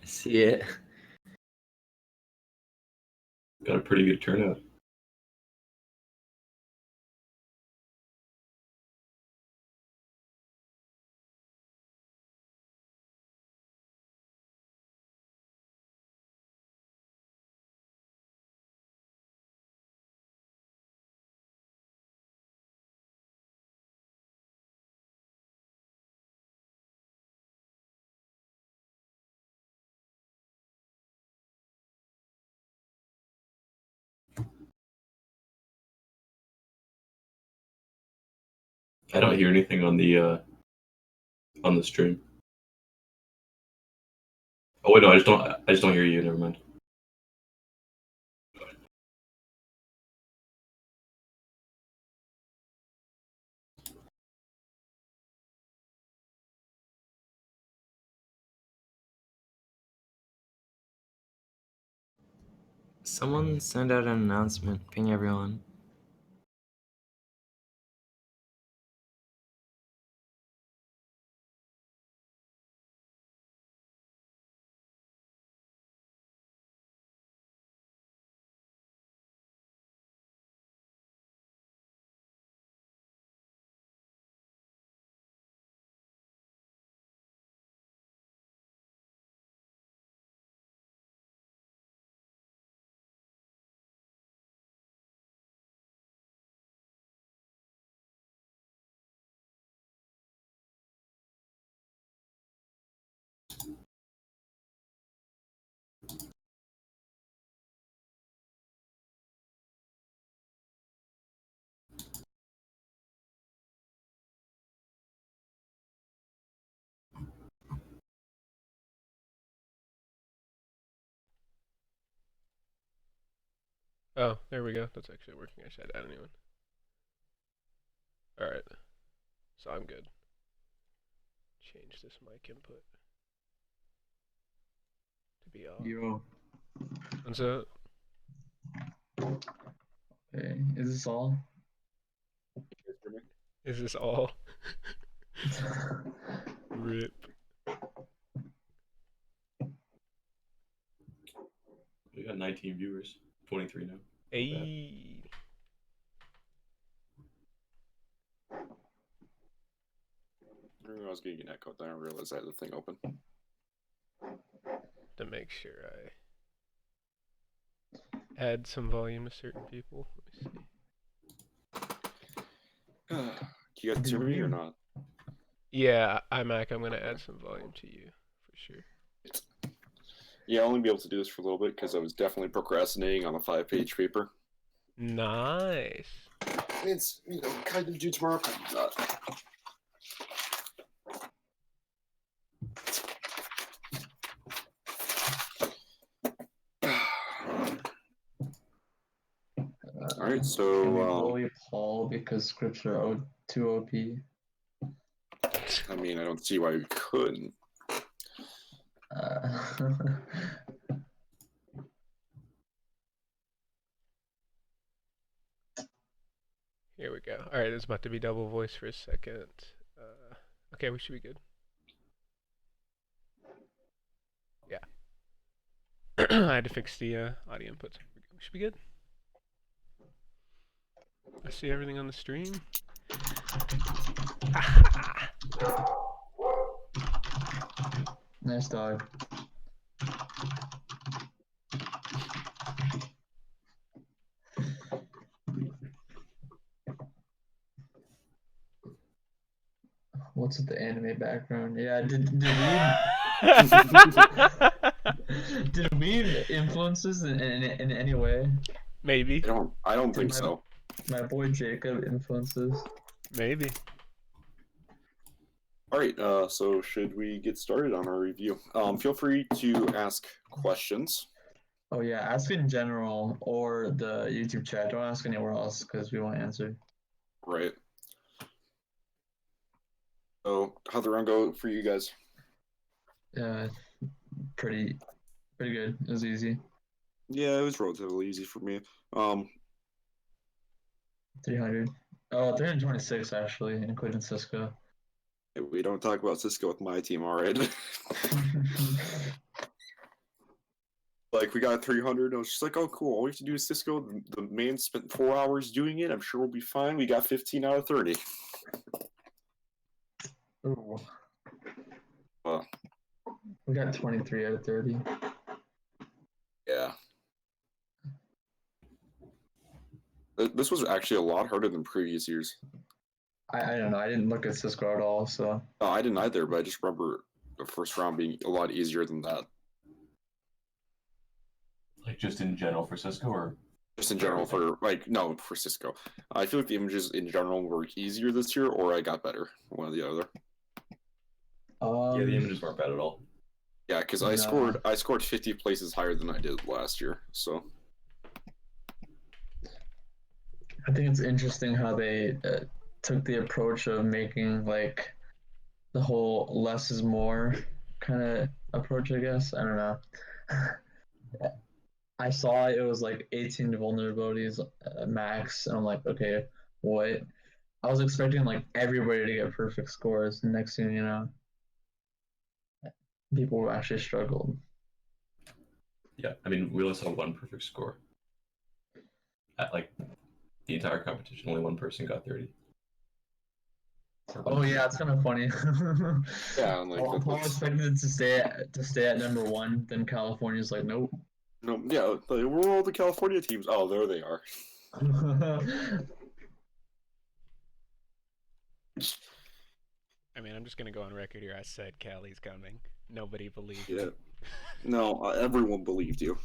see it. Got a pretty good turnout. I don't hear anything on the stream. Oh wait, no, I just don't hear you. Never mind. Someone send out an announcement. Ping everyone. Oh, there we go. That's actually working. I should add anyone. Alright. So I'm good. Change this mic input to be off. Yo. What's up? Okay, is this all? Is this all? RIP. We got 19 viewers, 23 now. Ayy. I was getting an echo, then I realized I had the thing open. To make sure I add some volume to certain people. Let me see. Do you guys hear me or not? Yeah, iMac, I'm gonna add some volume to you for sure. Yeah, I'll only be able to do this for a little bit because I was definitely procrastinating on a 5-page paper. Nice. It's, kind of due tomorrow, kind of not. All right, so Can we bully Paul because scripts are too OP? I mean, I don't see why we couldn't. Here we go. Alright, it's about to be double voice for a second. Okay, we should be good. Yeah. I had to fix the audio inputs. We should be good. I see everything on the stream. Nice dog. What's with the anime background? Yeah, did we influences in any way? Maybe. I don't think so. My boy Jacob influences. Maybe. All right, so should we get started on our review? Feel free to ask questions. Oh yeah, ask in general or the YouTube chat. Don't ask anywhere else because we won't answer. Right. So how'd the run go for you guys? Pretty good. It was easy. Yeah, it was relatively easy for me. 300. Oh, 326 actually, including Cisco. We don't talk about Cisco with my team, all right? Like we got 300. I was just like, oh, cool. All we have to do is Cisco. The man spent 4 hours doing it. I'm sure we'll be fine. We got 15 out of 30. Ooh. Uh, We got 23 out of 30. yeah. This was actually a lot harder than previous years. I don't know. I didn't look at Cisco at all, so. No, I didn't either, but I just remember the first round being a lot easier than that. Like just in general for Cisco, or Just in general for, like, no, for Cisco. I feel like the images in general were easier this year, or I got better. One or the other. yeah, the images weren't bad at all. Yeah, because No. I scored 50 places higher than I did last year, so. I think it's interesting how they took the approach of making like the whole less is more kind of approach, I guess. I don't know. I saw it was like 18 vulnerabilities max, and I'm like, okay, what? I was expecting like everybody to get perfect scores, and next thing you know, people actually struggled. Yeah, I mean, we only saw one perfect score. At like the entire competition, only one person got 30. Oh yeah, it's kind of funny. Yeah, and like Paul expected it to stay at number one, then California's like, nope. no, yeah, like, we're all the California teams. Oh, there they are. I mean, I'm just gonna go on record here. I said Cali's coming. Nobody believed Yeah. me. No, everyone believed you.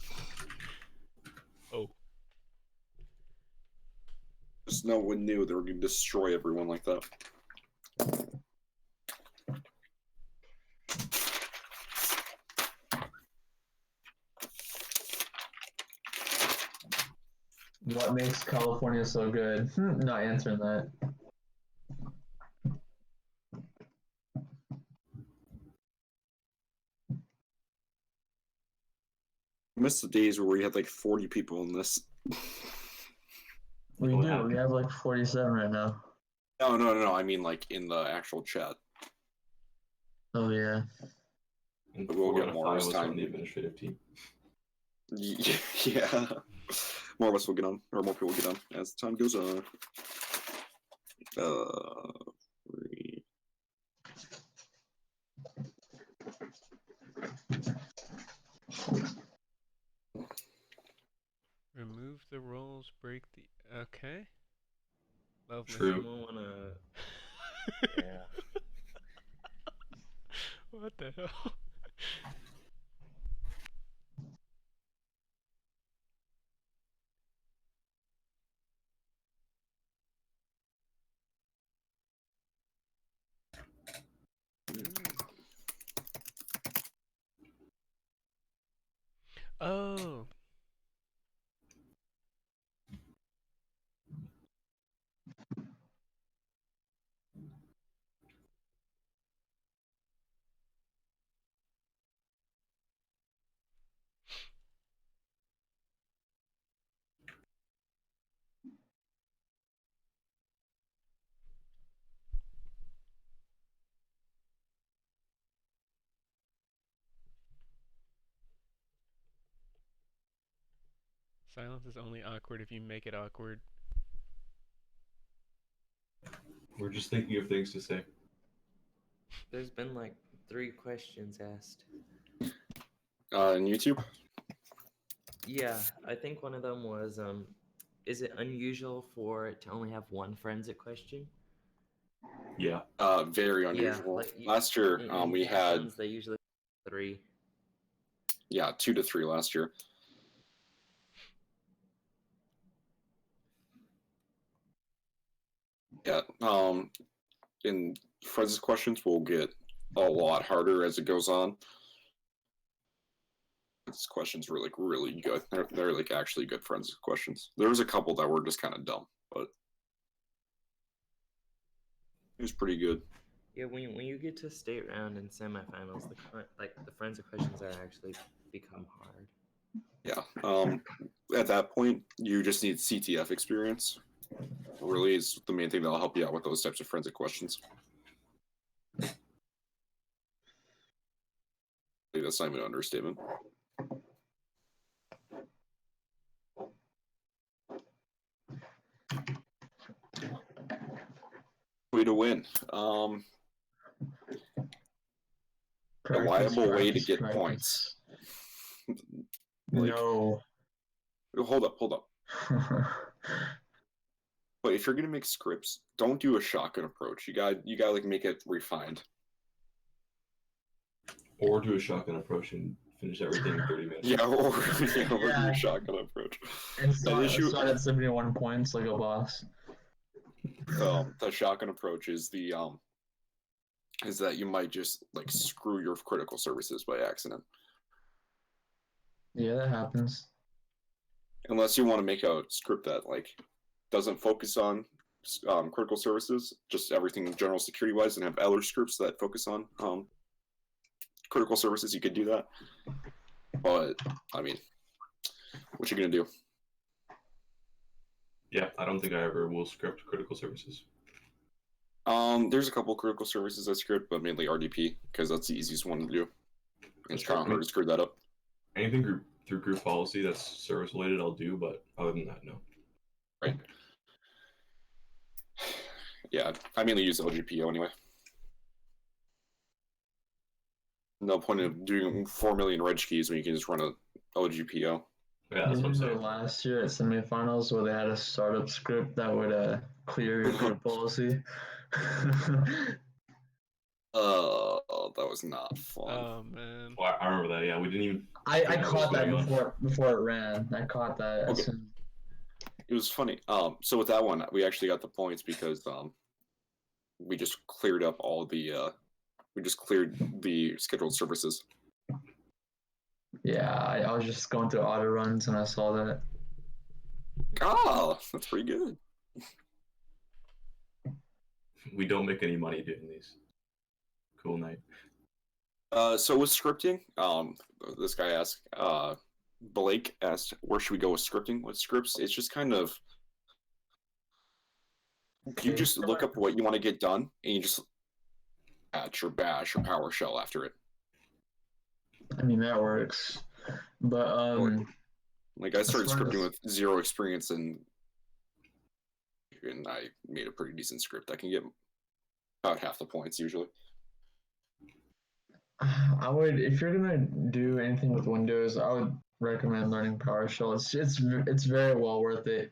Oh, Just no one knew they were going to destroy everyone like that. What makes California so good? Not answering that. I miss the days where we had like 40 people in this. We What do. happened? We have like 47 right now. No. I mean, like in the actual chat. Oh yeah. And But we'll 4 get out of more 5 this was time. from the administrative team. Yeah. More of us will get on, or more people will get on as time goes on. Three. remove the roles, break the. Okay. Lovely. True. Someone wanna. Yeah. What the hell? Oh. Silence is only awkward if you make it awkward. We're just thinking of things to say. There's been like 3 questions asked. In YouTube? Yeah, I think one of them was, is it unusual for it to only have one forensic question? Yeah. Very unusual. like Last year, in we past had ones, they usually have 3. 2 to 3 last year. Yeah. In forensic questions will get a lot harder as it goes on. These questions were like really good. They're like actually good forensic questions. There was a couple that were just kind of dumb, but it was pretty good. Yeah, when you get to state round and semifinals, the forensic questions are actually become hard. Yeah. At that point, you just need CTF experience. Really is the main thing that'll help you out with those types of forensic questions. I think that's not even an understatement. Way to win. Reliable way to get points. No. Hold up. But if you're gonna make scripts, don't do a shotgun approach. You got like make it refined. Or do a shotgun approach and finish everything in 30 minutes. Yeah, or do Yeah. a shotgun approach. And The issue- start at 71 points like a boss. The shotgun approach is is that you might just like screw your critical services by accident. Yeah, that happens. Unless you want to make a script that like doesn't focus on critical services, just everything general security wise, and have other scripts that focus on critical services, you could do that. But I mean, what you gonna do? Yeah, I don't think I ever will script critical services. There's a couple critical services I script, but mainly RDP because that's the easiest one to do. And it's kind of hard to screw that up. Anything through group policy that's service related, I'll do, but other than that, no. Right. Yeah, I mainly use LGPO anyway. No point of doing 4 million reg keys when you can just run a LGPO. Yeah, that's what I'm saying. Last year at semifinals where they had a startup script that would clear your group policy. That was not fun. Oh man. Well, I remember that. Yeah, we didn't even. I caught that going on. before it ran. I caught that. Okay. As soon... It was funny. So with that one, we actually got the points because we just cleared up all the we just cleared the scheduled services. Yeah, I was just going through auto runs and I saw that. Ah, that's pretty good. We don't make any money doing these. Cool night. So with scripting, this guy asked, Blake asked, where should we go with scripting? With scripts, it's just kind of, you just look up what you want to get done, and you just batch or bash or PowerShell after it. I mean, that works. But, Like, I started as far scripting as- with zero experience, and I made a pretty decent script. I can get about half the points usually. I would, if you're gonna do anything with Windows, I would recommend learning PowerShell. It's very well worth it.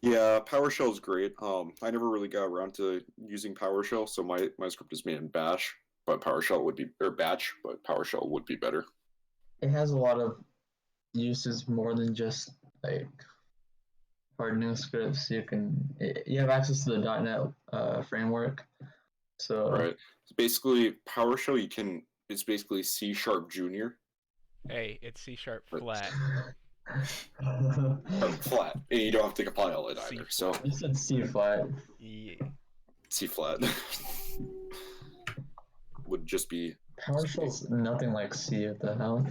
Yeah, PowerShell is great. I never really got around to using PowerShell, so my script is made in Bash, but PowerShell would be or Batch, but PowerShell would be better. It has a lot of uses more than just like hardening scripts. You have access to the .NET framework. So Right. So basically, PowerShell it's basically C# Junior Hey, it's C# flat. or flat, and you don't have to compile it C either. So You said C flat. Yeah. C flat would just be PowerShell's nothing like C. What the hell?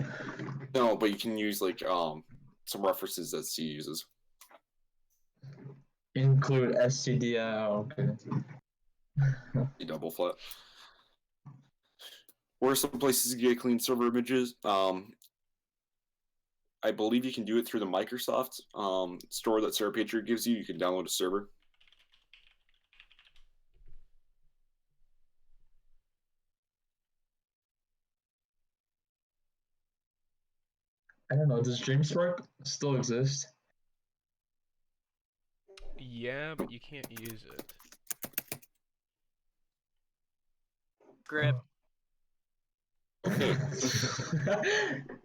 no, but you can use like some references that C uses. Include stdio. Okay. A double flat. Where are some places to get clean server images? I believe you can do it through the Microsoft store that CyberPatriot gives you. You can download a server. I don't know. Does DreamSpark still exist? Yeah, but you can't use it. Grip. Okay.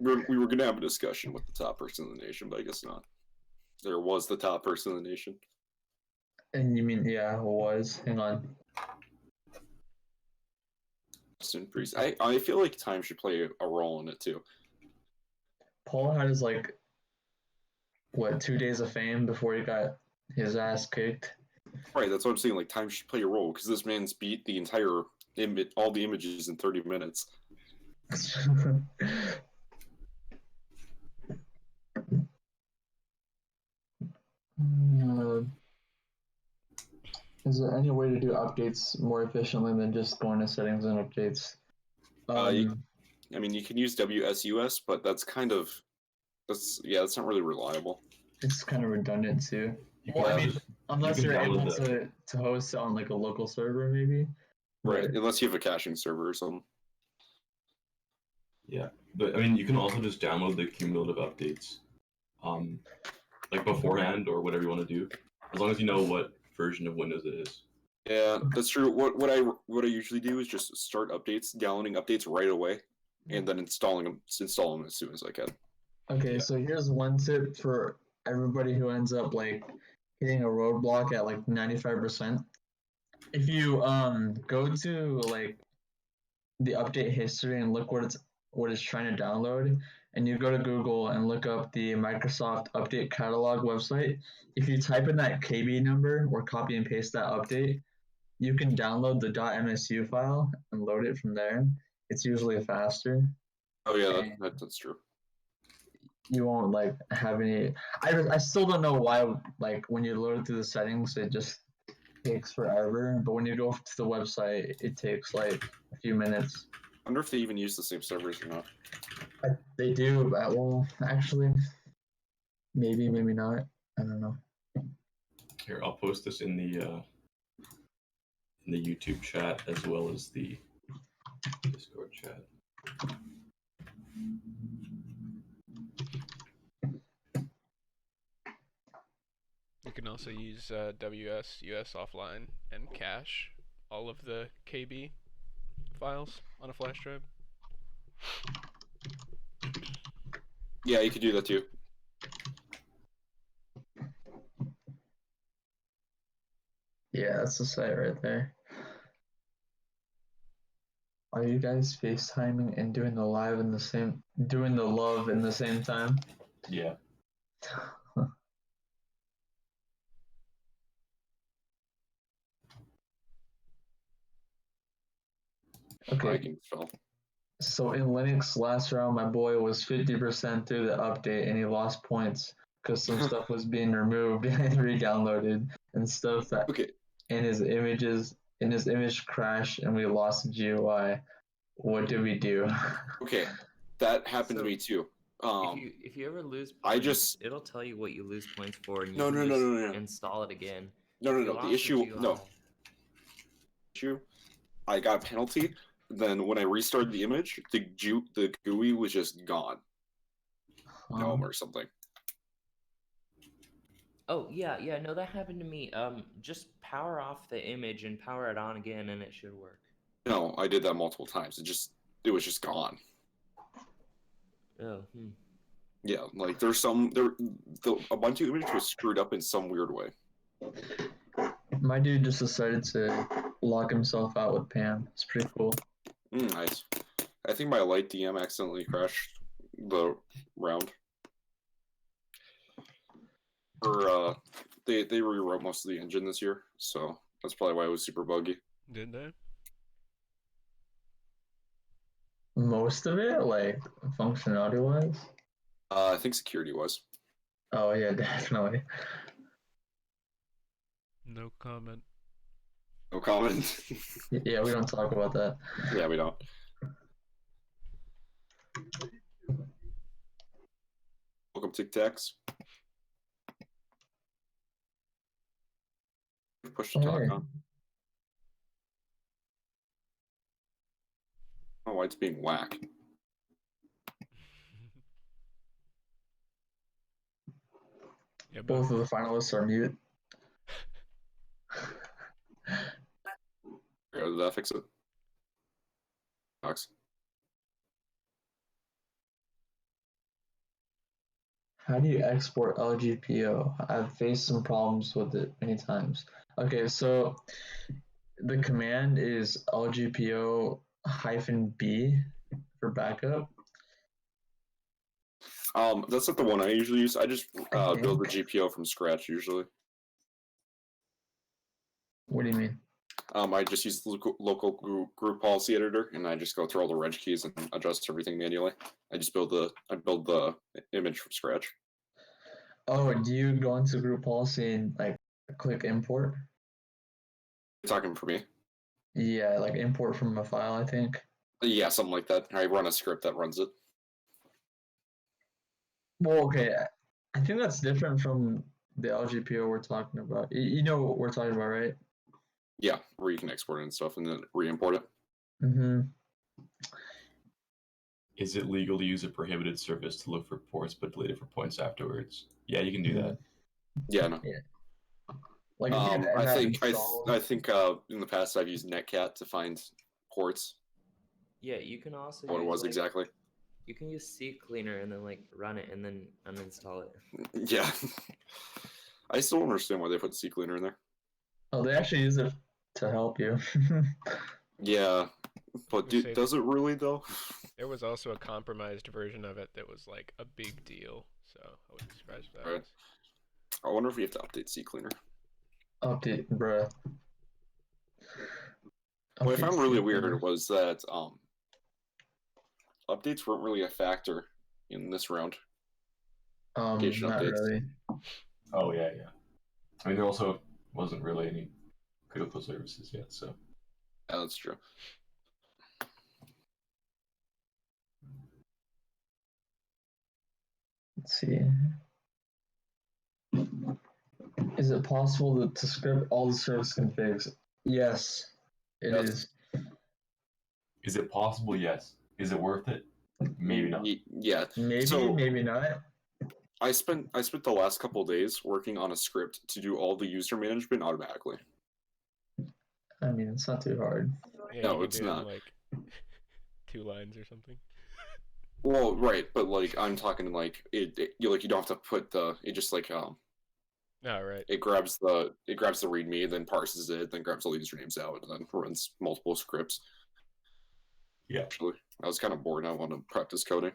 We were going to have a discussion with the top person in the nation, but I guess not. There was the top person in the nation. And you mean, yeah, it was. Hang on. I feel like time should play a role in it too. Paul had his, like, what, 2 days of fame before he got his ass kicked? Right, that's what I'm saying. Like, time should play a role because this man's beat the entire all the images in 30 minutes. Is there any way to do updates more efficiently than just going to settings and updates? I mean, you can use WSUS, but that's not really reliable. It's kind of redundant too. Well, I Yeah. mean, Unless can you're able download the- to host it on like a local server, maybe. Right. But- Unless you have a caching server or something. Yeah, but I mean, you can also just download the cumulative updates, like beforehand or whatever you want to do, as long as you know what version of Windows it is. Yeah, that's true. What I usually do is just start updates, downloading updates right away, and then install them as soon as I can. Okay, Yeah. so here's one tip for everybody who ends up like hitting a roadblock at like 95%. If you go to like the update history and look what it's trying to download, and you go to Google and look up the Microsoft Update Catalog website, if you type in that KB number or copy and paste that update, you can download the .msu file and load it from there. It's usually faster. Oh yeah, that's true. You won't like have any. I still don't know why like when you load it through the settings it just takes forever, but when you go to the website it takes like a few minutes. I wonder if they even use the same servers or not. They do, but well, actually, maybe not. I don't know. Here, I'll post this in the YouTube chat as well as the Discord chat. You can also use WS US offline and cache all of the KB files on a flash drive. Yeah, you could do that too. Yeah, that's the site right there. Are you guys FaceTiming and doing the love in the same time? Yeah. Okay, Lagging fell. so in Linux last round, my boy was 50% through the update and he lost points because some stuff was being removed and re-downloaded and stuff that Okay. in his image crashed and we lost the GUI. What do we do? Okay. That happened So, to me too. If you ever lose I points, just- it'll tell you what you lose points for, and you No, can no, no, just no, no. install it again. No. You The lost issue GUI. I got a penalty. Then when I restarted the image, the GUI was just gone. GNOME or something. Oh yeah, no, that happened to me. Just power off the image and power it on again, and it should work. No, I did that multiple times. It was just gone. Oh, Yeah, like there's some the Ubuntu image was screwed up in some weird way. My dude just decided to lock himself out with Pam. It's pretty cool. Nice. I think my light DM accidentally crashed the round. Or they rewrote most of the engine this year, so that's probably why it was super buggy. Did they? Most of it, like functionality wise. I think security was. Oh yeah, definitely. No comment. No comment. Yeah, we don't talk about that. Yeah, we don't. Welcome Tic Tacs. Push the talk Hey. on. Oh, why it's being whack. Yeah, but Both of the finalists are mute. Did that fix it? Talks. How do you export LGPO? I've faced some problems with it many times. Okay, so the command is LGPO-B for backup. That's not the one I usually use. I just Okay. build the GPO from scratch usually. What do you mean? I just use the local group policy editor, and I just go through all the reg keys and adjust everything manually. I build the image from scratch. Oh, do you go into group policy and like click import? You're talking for me? Yeah, like import from a file, I think. Yeah, something like that. I run a script that runs it. Well, okay, I think that's different from the LGPO we're talking about. You know what we're talking about, right? Yeah, where you can export it and stuff and then re-import it. Mm-hmm. Is it legal to use a prohibited service to look for ports but delete it for points afterwards? Yeah, you can do that. Yeah, no. Like if you have I that think installed, I think in the past I've used Netcat to find ports. Yeah, you can also What it use, was like, exactly. you can use CCleaner and then like run it and then uninstall it. Yeah. I still don't understand why they put CCleaner in there. oh, they actually use it to help you. Yeah, but We say does it really though? There was also a compromised version of it that was like a big deal, so I wouldn't be surprised if that Right. was. I wonder if we have to update CCleaner. Update, bruh. What I found really CCleaner. weird was that updates weren't really a factor in this round. Application Not updates. really. Oh yeah. I mean, there also wasn't really any critical services yet, so. Yeah, that's true. Let's see. Is it possible to script all the service configs? Yes, it Yes. is. Is it possible? Yes. Is it worth it? Maybe not. Yeah. Maybe, So maybe not. I spent the last couple of days working on a script to do all the user management automatically. I mean, it's not too hard. Yeah, No, you can it's do it in not. like 2 lines or something. Well, right, but like I'm talking like you don't have to put it just like Oh, right. it grabs the readme, then parses it, then grabs all the usernames out, and then runs multiple scripts. Yeah. Actually, I was kind of bored. I want to practice coding.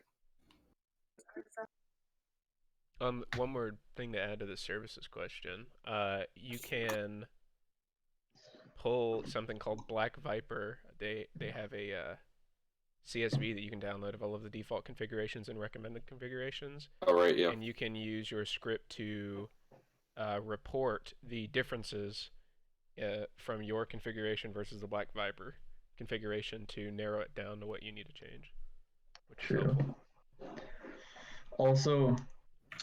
One more thing to add to the services question. You can pull something called Black Viper. They have a CSV that you can download of all of the default configurations and recommended configurations. All right, yeah. And you can use your script to report the differences from your configuration versus the Black Viper configuration to narrow it down to what you need to change, which is True. helpful. Also,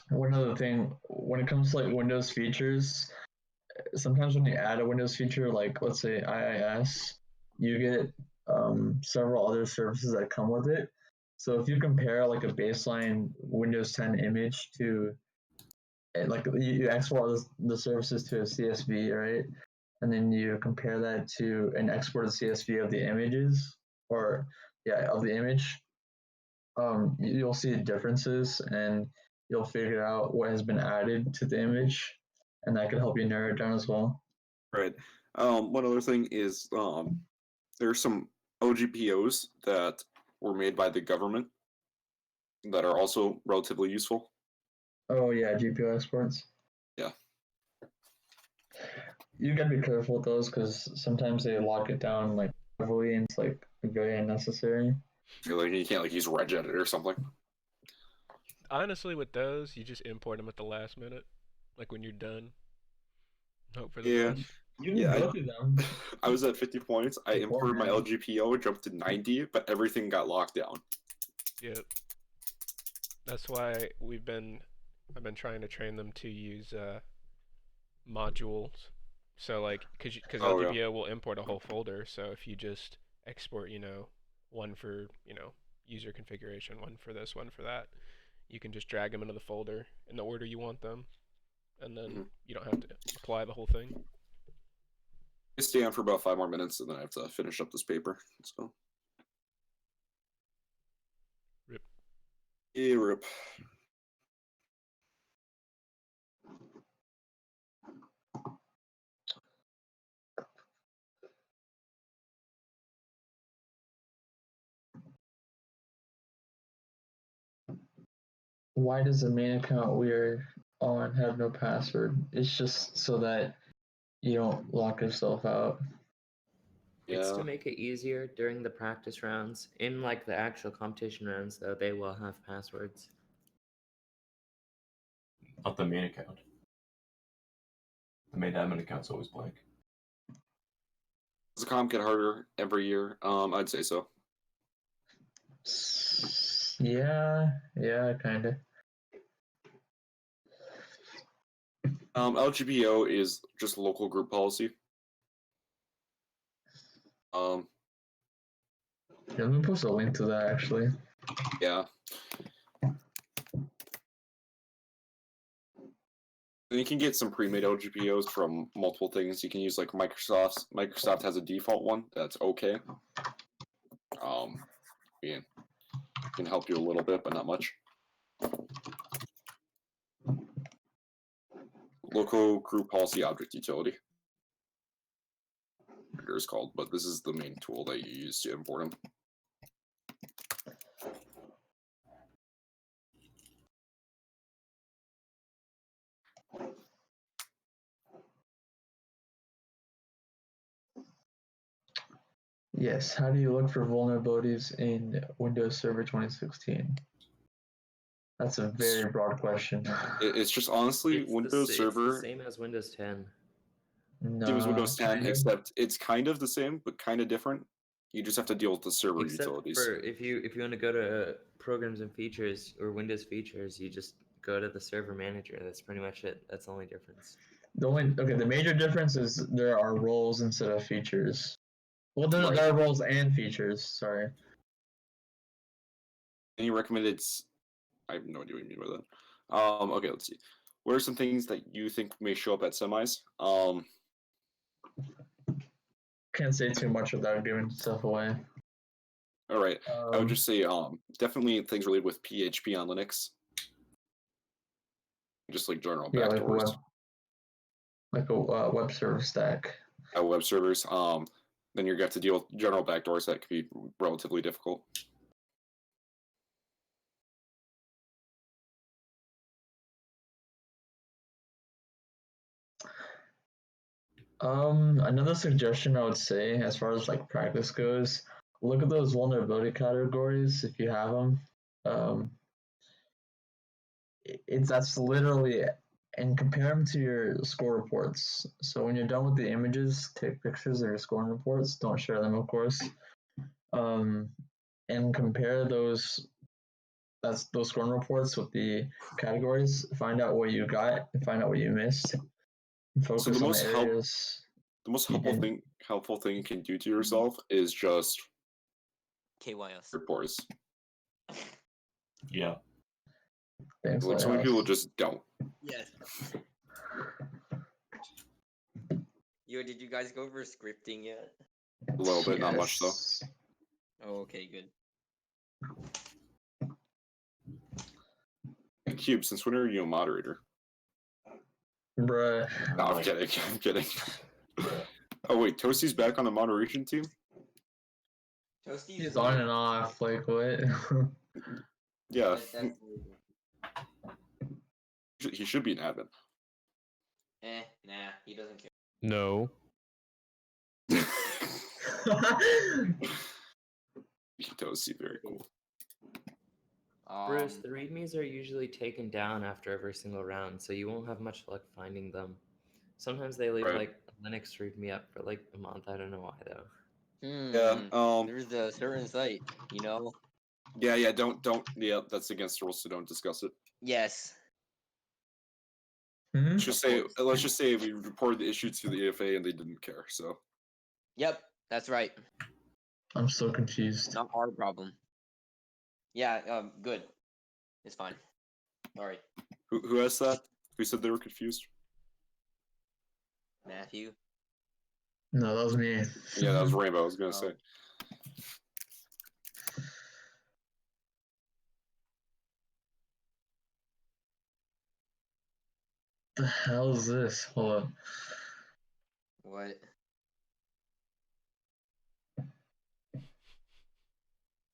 one other thing, when it comes to like Windows features, sometimes when you add a Windows feature, like let's say IIS, you get several other services that come with it. So if you compare like a baseline Windows 10 image to like you export the services to a CSV, right? And then you compare that to an exported CSV of the images, or yeah, of the image. You'll see differences, and you'll figure out what has been added to the image, and that can help you narrow it down as well. Right. One other thing is there's some OGPOs that were made by the government that are also relatively useful. Oh yeah, GPO exports. Yeah. You gotta be careful with those because sometimes they lock it down like heavily, and it's like very unnecessary. You can't like use regedit or something. Honestly, with those, you just import them at the last minute, like when you're done. Hope for the Yeah. best. You can Yeah, go through them. I was at 50 points. I imported my Beforehand. LGPO, jumped to 90, but everything got locked down. Yep. That's why I've been trying to train them to use modules. So like, because Oh, yeah. LGPO will import a whole folder. So if you just export, one for user configuration, one for this, one for that, you can just drag them into the folder in the order you want them, and then you don't have to apply the whole thing. I stay on for about 5 more minutes, and then I have to finish up this paper. So. Rip. Yeah, rip. Why does the main account we're on have no password? It's just so that you don't lock yourself out. It's Yeah. to make it easier during the practice rounds. In like the actual competition rounds, though, they will have passwords. Not the main account. The main admin account's always blank. Does the comp get harder every year? I'd say so. Yeah, kind of. LGPO is just local group policy. Yeah, let me post a link to that actually. Yeah. And you can get some pre-made LGPOs from multiple things. You can use like Microsoft's. Microsoft has a default one that's okay. Yeah, can help you a little bit, but not much. Local group policy object utility. It's called, but this is the main tool that you use to import them. Yes, how do you look for vulnerabilities in Windows Server 2016? That's a very broad question. It's just honestly It's Windows it's Server. the same as Windows 10. Same as No, Windows 10, kind of. except it's kind of the same, but kind of different. You just have to deal with the server Except utilities. for if you want to go to programs and features or Windows features, you just go to the server manager. That's pretty much it. That's the only difference. The major difference is there are roles instead of features. Well, no, Right. there are roles and features. Sorry. Any recommended? I have no idea what you mean by that. Okay, let's see. What are some things that you think may show up at semis? Can't say too much without giving stuff away. All right, I would just say definitely things related with PHP on Linux. Just like general yeah, backdoors. like a web server stack. Web servers. Then you're going to have to deal with general backdoors that could be relatively difficult. Another suggestion I would say, as far as like practice goes, look at those vulnerability categories if you have them. That's literally it. And compare them to your score reports. So when you're done with the images, take pictures of your scoring reports. Don't share them, of course. And compare those scoring reports with the categories. Find out what you got and find out what you missed. And focus on the areas. The most helpful thing you can do to yourself is just KYS reports. Yeah. Thanks, Like so many people just don't. Yes. Yo, did you guys go over scripting yet? A little bit, not much though. Oh, okay, good. And Cube, since when are you a moderator? Bruh. No, I'm kidding. I'm kidding. Oh wait, Toasty's back on the moderation team? Toasty's He's on and off, like what? Yeah. That's weird. He should be an admin. Nah, he doesn't care. No. Toasty, very cool. Bruce, the readmes are usually taken down after every single round, so you won't have much luck finding them. Sometimes they leave like Linux readme up for like a month. I don't know why though. Yeah. There's a certain site, you know. Yeah. Don't. Yeah, that's against the rules, so don't discuss it. Yes. Hmm? Let's just say we reported the issue to the EFA and they didn't care. So. Yep, that's right. I'm so confused. Not our problem. Yeah. Good. It's fine. All right. Who asked that? Who said they were confused? Matthew. No, that was me. Yeah, that was Rainbow. I was gonna say. The hell is this? Hold on. What?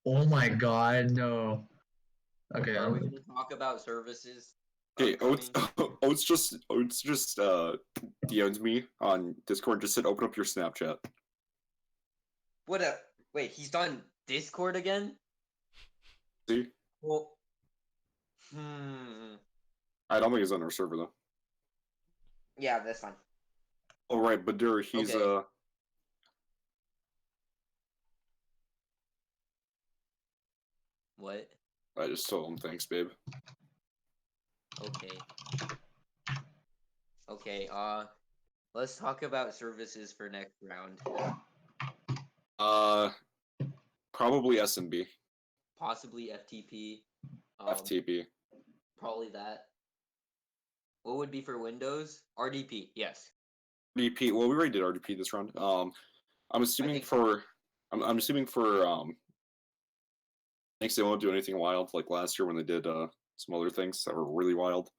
Oh my god, no. Okay, Are we gonna talk about services? Okay, Oates just DM'd me on Discord. Just said, "Open up your Snapchat." What a wait. He's on Discord again. See? Well. I don't think he's on our server though. Yeah, that's fine. Oh right, Badur, he's Okay. What? I just told him thanks, babe. Okay. Okay. Let's talk about services for next round. Probably SMB, Possibly FTP. FTP. Probably that. What would be for Windows? RDP. Yes. RDP. Well, we already did RDP this round. I'm assuming think for, I'm assuming for Linux they won't do anything wild like last year when they did some other things that were really wild.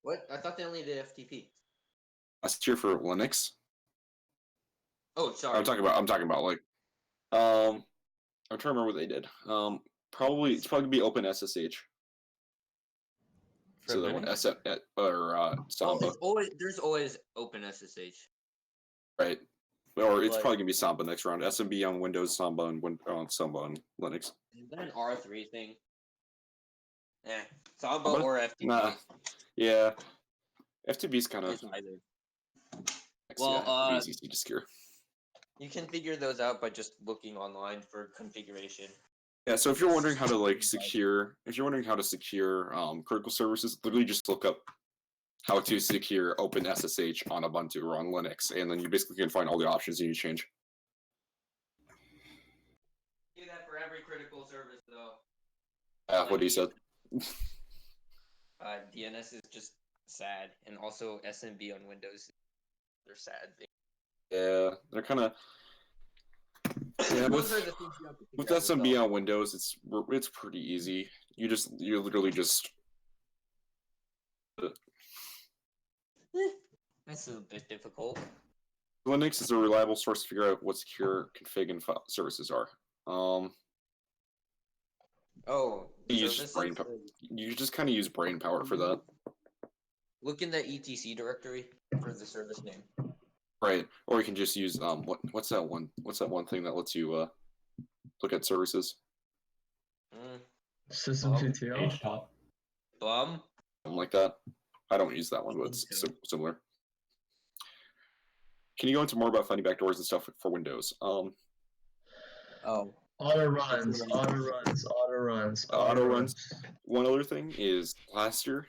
What? I thought they only did FTP. Last year for Linux. Oh, sorry. I'm talking about like I'm trying to remember what they did. Probably it's probably gonna be Open SSH. For So that one Linux? or Samba, There's always Open SSH. right? Or it's Like- probably gonna be Samba next round. SMB on Windows, Samba on Samba on Linux. Is that an R3 thing? Samba Samba? or FTP. Nah, yeah. FTP's kind of It's either. Well, easy to secure. you can figure those out by just looking online for configuration. Yeah, so if you're wondering how to like secure, critical services, literally just look up how to secure Open SSH on Ubuntu or on Linux, and then you basically can find all the options you need to change. Do that for every critical service, though. What he said. DNS is just sad, and also SMB on Windows, they're sad things. Yeah, they're kind of. Yeah, Those are the things you have to with figure out SMB yourself. on Windows, it's pretty easy. You literally just That's a bit difficult. Linux is a reliable source to figure out what secure config and file services are. Oh, You use services? brain power. You just kind of use brain power for that, Look in the etc directory for the service name. right? Or you can just use what's that one thing that lets you look at services? Systemctl. HTOP. Bum. Something like that. I don't use that one, but think it's so. similar. Can you go into more about finding backdoors and stuff for Windows? Oh. Auto runs. One other thing is last year,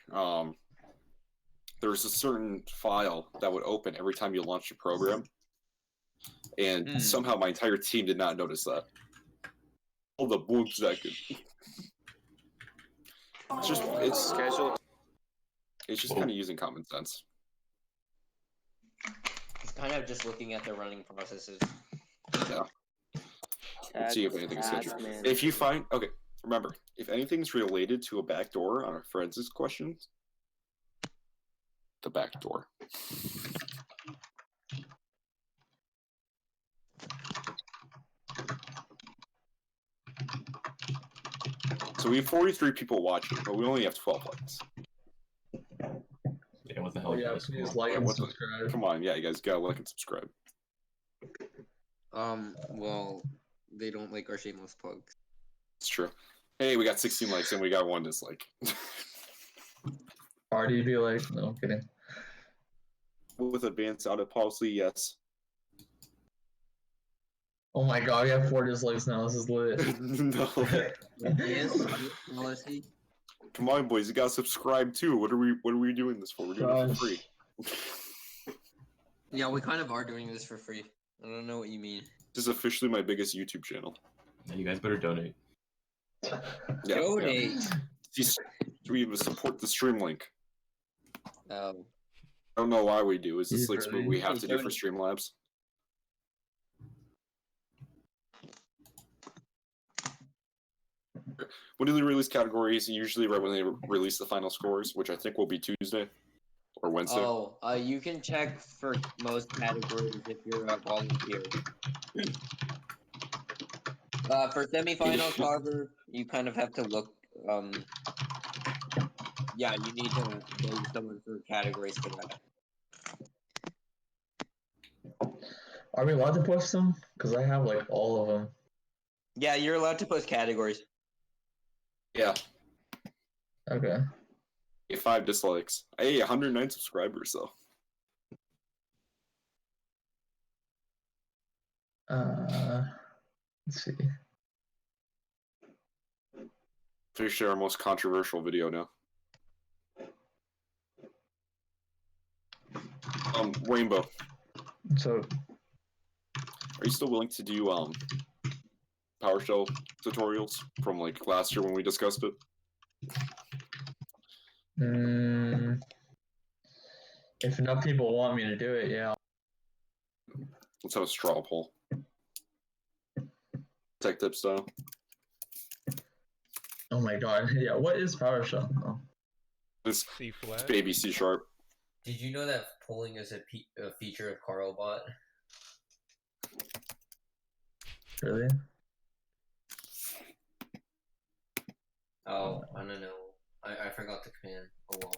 there was a certain file that would open every time you launched a program, and somehow my entire team did not notice that. Hold up 1 second. It's just kind of using common sense. It's kind of just looking at the running processes. Yeah. Let's see if anything is Tags, scheduled. man. If you find remember, if anything's related to a backdoor on a forensics question, the backdoor. So we have 43 people watching, but we only have 12 likes. Yeah, what the hell? Oh yeah, guys? please Come on. like and What the- subscribe. Come on, yeah, you guys gotta like and subscribe. Well, they don't like our shameless plugs. It's true. Hey, we got 16 likes and we got 1 dislike. RDP like, no, I'm kidding. With advanced audit policy, yes. Oh my god, we have 4 dislikes now. This is lit. No. Yes, policy. Come on, boys, you gotta subscribe too. What are we doing this for? We're doing it for free. Yeah, we kind of are doing this for free. I don't know what you mean. This is officially my biggest YouTube channel. Yeah, you guys better donate. Yeah, Donate. Yeah. We even support the stream link. Oh. I don't know why we do. Is this like Usually. what we have to do for Donate. Streamlabs? When do they release categories? Usually right when they release the final scores, which I think will be Tuesday or Wednesday. Oh, you can check for most categories if you're a volunteer. For semifinals, however, you kind of have to look. Yeah, you need to go to someone for categories for that. Are we allowed to post them? Because I have like all of them. Yeah, you're allowed to post categories. Yeah. Okay. 5 dislikes. Hey, 109 subscribers though. Let's see. Pretty sure our most controversial video now. Rainbow, So are you still willing to do PowerShell tutorials from like last year when we discussed it? if enough people want me to do it, yeah. Let's have a straw poll. Tech tip style. Oh my god, yeah. What is PowerShell? Oh. It's C flat. baby C sharp. Did you know that polling is a feature of CarlBot? Really? Oh, I don't know. I forgot the command. Oh well.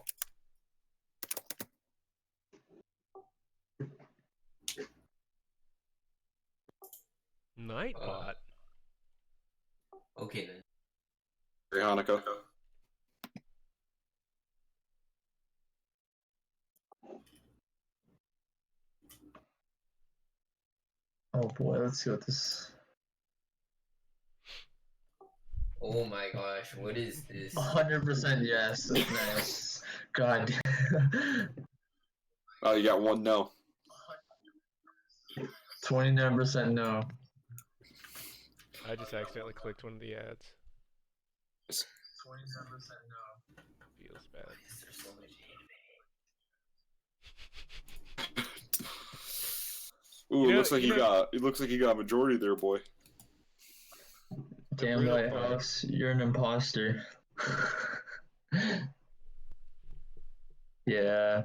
Nightbot. Okay then. Merry Hanukkah. Oh boy, let's see what this. Oh my gosh, what is this? 100% yes. Nice. God. Oh, you got one no. 29% no. I just accidentally clicked one of the ads. 29% no. Feels bad. Is there so much Ooh, You it know- looks like you you know- got. It looks like you got a majority there, boy. The Damn brutal White part- House, you're an imposter. Yeah.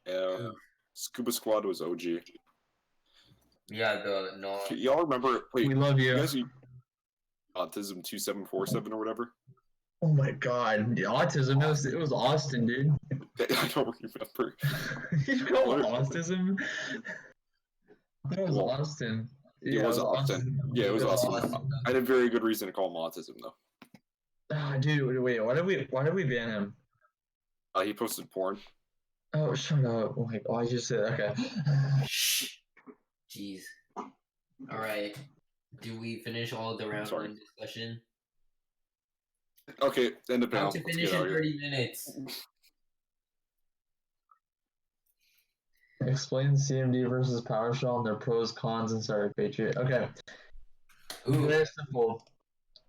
Yeah. Scuba Squad was OG. Yeah, the no. Y'all remember? Wait, We love you. you guys autism 2747 or whatever? Oh my god, the autism. It was Austin, dude. I don't remember. You know What? autism? That was Well, Austin. it was Austin. Yeah, it was Austin. Austin. I had a very good reason to call him autism though. Ah, dude, wait, why did we ban him? He posted porn. Oh, shut up. Oh my god, I just said okay. Jeez. Alright. Do we finish all the round Sorry. 1 discussion? Okay, end of How panel. to Let's finish get out in of here. 30 minutes. Explain CMD versus PowerShell and their pros, cons, and CyberPatriot. Okay, Ooh. very simple.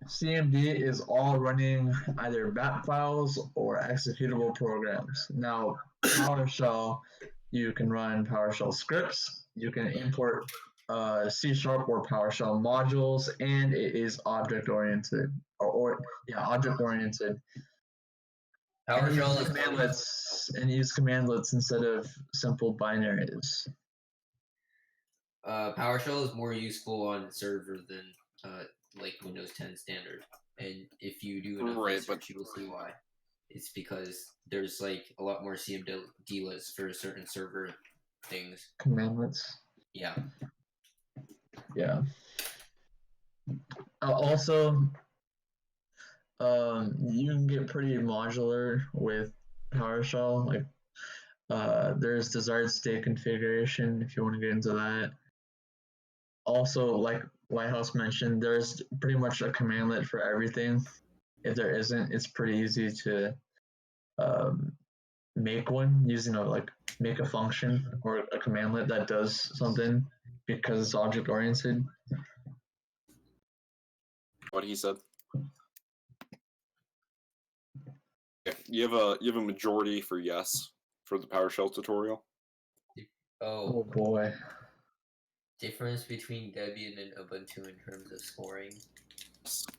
CMD is all running either BAP files or executable programs. Now, PowerShell, you can run PowerShell scripts, you can import C# or PowerShell modules, and it is object oriented. Object oriented. PowerShell is Use commandlets instead of simple binaries. PowerShell is more useful on server than like Windows 10 standard. And if you do enough Right, research, you will see why. It's because there's like a lot more CMD lists for certain server things. Commandlets. Yeah. Yeah. Also, you can get pretty modular with PowerShell. Like, there's desired state configuration if you want to get into that. Also, like Lighthouse mentioned, there's pretty much a commandlet for everything. If there isn't, it's pretty easy to make one using make a function or a commandlet that does something because it's object oriented. What he said. Yeah, you have a majority for yes for the PowerShell tutorial. Oh Oh, boy. difference between Debian and Ubuntu in terms of scoring.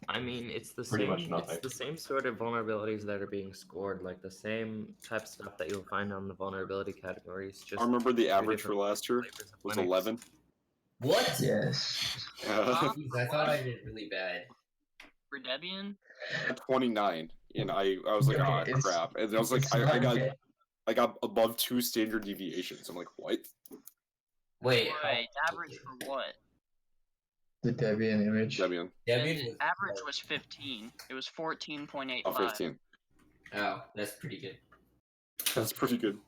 I mean, it's the Pretty same. much nothing. It's the same sort of vulnerabilities that are being scored, like the same type of stuff that you'll find on the vulnerability categories. Just I remember the through average for different last year flavors of was Linux. 11. What? Yes. Jeez, I thought I did really bad. For Debian? 29, and I was like, Okay, ah, it's- crap, and I was like, It's I not- I got above 2 standard deviations. I'm like, what? Wait, Wait, average for what? The Debian image. Debian, Debian The was average was 15. It was 14.85. oh, 15. Oh, that's pretty good. That's pretty good.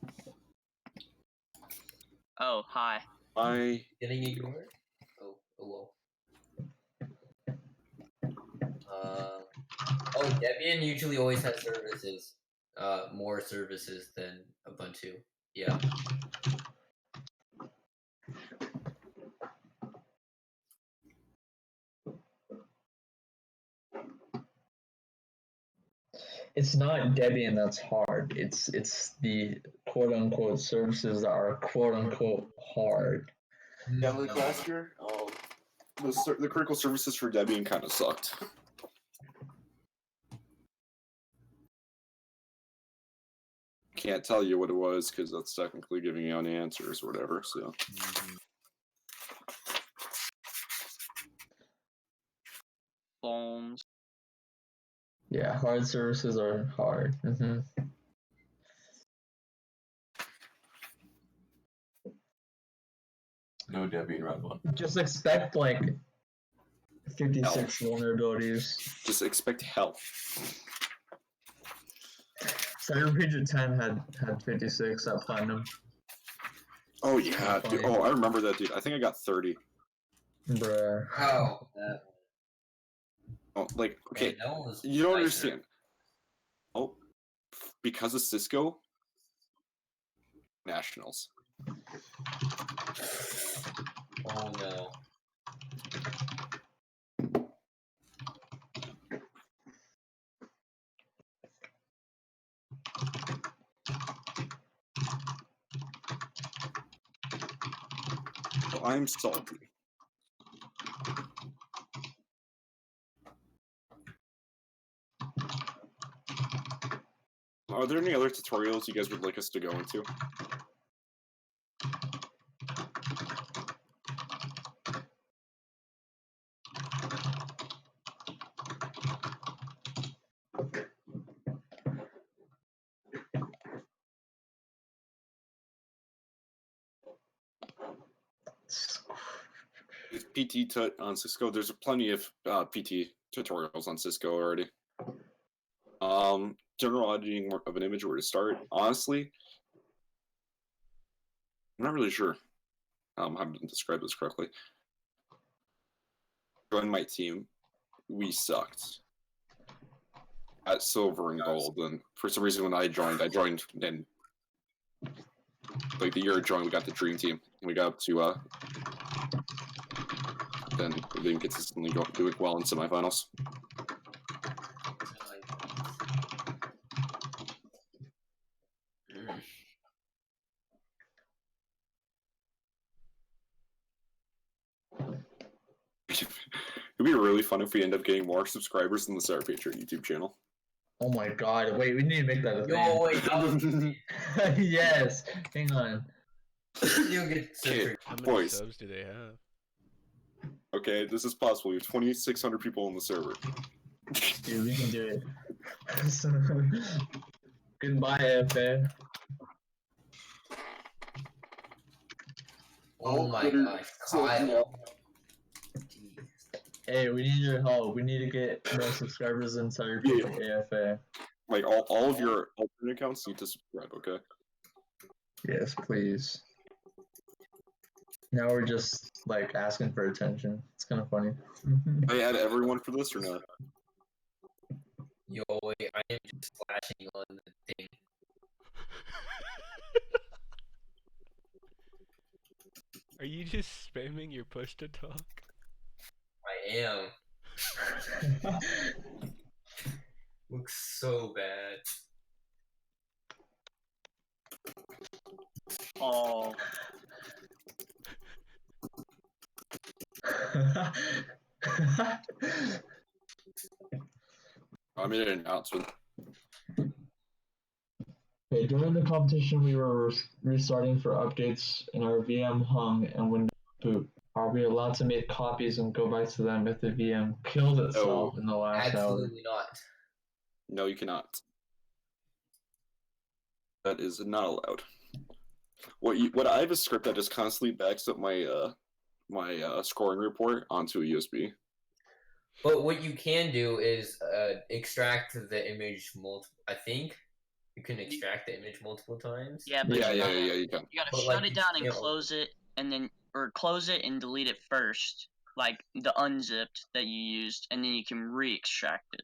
Oh, hi. I Getting ignored? Oh well. Oh, Debian usually always has services. More services than Ubuntu. Yeah. It's not Debian that's hard. It's the quote unquote services that are quote unquote hard. Yeah, like last year, the critical services for Debian kind of sucked. Can't tell you what it was because that's technically giving you any answers or whatever. So. Phones. Yeah, hard services are hard. No Debian round one. Just expect like 56 vulnerabilities. Just expect hell. CyberPatriot 10 had 56 at platinum. Oh yeah, dude. Oh, I remember that, dude. I think I got 30. Bruh. Oh. Oh, like okay, Man, that one was you don't nicer. understand. Oh, because of Cisco. Nationals. Oh no. Oh, I'm salty. Are there any other tutorials you guys would like us to go into? PT on Cisco. There's plenty of PT tutorials on Cisco already. General auditing of an image, where to start. Honestly, I'm not really sure how to describe this correctly. Joined my team. We sucked at silver and gold, and for some reason when I joined, and like the year I joined, we got the dream team. And we got up to then we've been consistently doing well in semifinals. It'd be really fun if we end up getting more subscribers than the CyberPatriot YouTube channel. Oh my god, wait, we need to make that a Yo, wait, thing. Yes, hang on. You'll get Okay, How many boys. subs do they have? Okay, this is possible. We have 2,600 people on the server. Dude, we can do it. Goodbye, FA. Oh my gosh, Kyle. Hey, we need your help. We need to get more subscribers than CyberPatriot AFA. Like all of your alternate accounts need to subscribe, okay? Yes, please. Now we're just like asking for attention. It's kind of funny. I add everyone for this or not? Yo, wait, I am just flashing on the thing. Are you just spamming your push to talk? I am. Looks so bad. Oh, I made an announcement. Okay, during the competition, we were restarting for updates in our VM hung and Windows boot. Are we allowed to make copies and go back to them if the VM killed itself in the last hour? Absolutely not. No, you cannot. That is not allowed. What I have a script that just constantly backs up my my scoring report onto a USB. But what you can do is extract the image I think you can extract the image multiple times. yeah, but Yeah, you gotta, you can. you gotta But, shut like, it you down and can't- close it, and then close it and delete it first, like the unzipped that you used, and then you can re-extract it.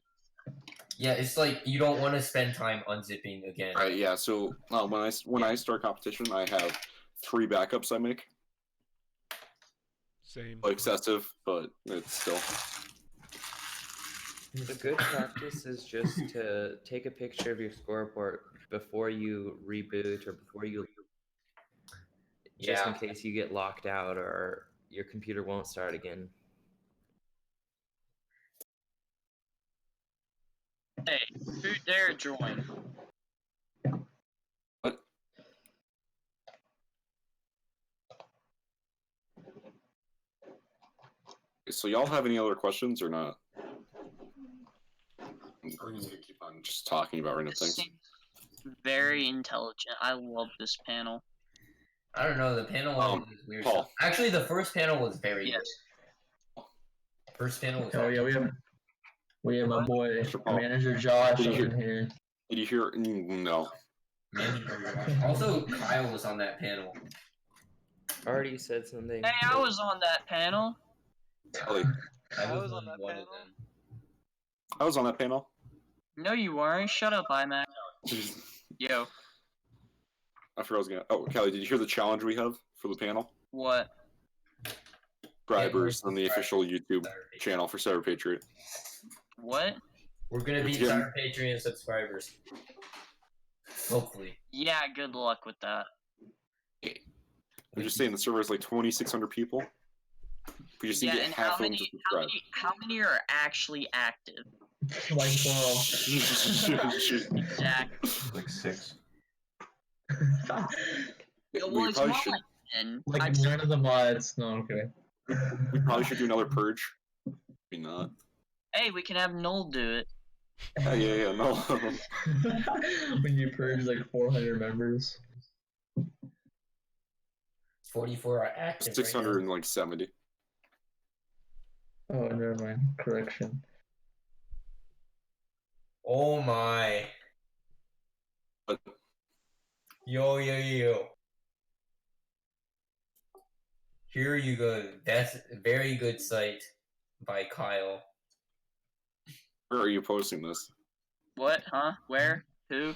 Yeah, it's like you don't want to spend time unzipping again. Right, yeah. So when I start competition, I have 3 backups I make. Same. Excessive, but it's still. A good practice is just to take a picture of your scoreboard before you reboot or before you, just in case you get locked out or your computer won't start again. Hey, who dare join? What? So y'all have any other questions or not? I'm gonna keep on just talking about random This things. seems very intelligent. I love this panel. I don't know. The panel was weird. Paul. Stuff. Actually, the first panel was very Yes. good. First panel was. Oh yeah, we have my boy Manager Josh up in here. Did you hear? No. Also, Kyle was on that panel. Already said something. Hey, I was on that panel. Kelly, I was on that one panel. of them. I was on that panel. No, you weren't. Shut up, iMac. Yo, I forgot I was gonna. Oh, Kelly, did you hear the challenge we have for the panel? what? Subscribers on the official YouTube channel for CyberPatriot. What? We're gonna be CyberPatriot subscribers. Hopefully. Yeah, good luck with that. I'm just saying the server is like 2,600 people. We just need to get and half how of them many, to subscribe. how many are actually active? Like 12. Exactly. Like 6. Yo, We well, it's probably more should. like 10. Like I'd none of the mods. No, I'm kidding. We probably should do another purge. Maybe not. Hey, we can have Noel do it. Yeah, no. When you purge like 400 members. 44 are active. 670. Oh, never mind. Correction. Oh my. But Yo. Here you go. That's a very good site by Kyle. where are you posting this? What? Huh? Where? Who?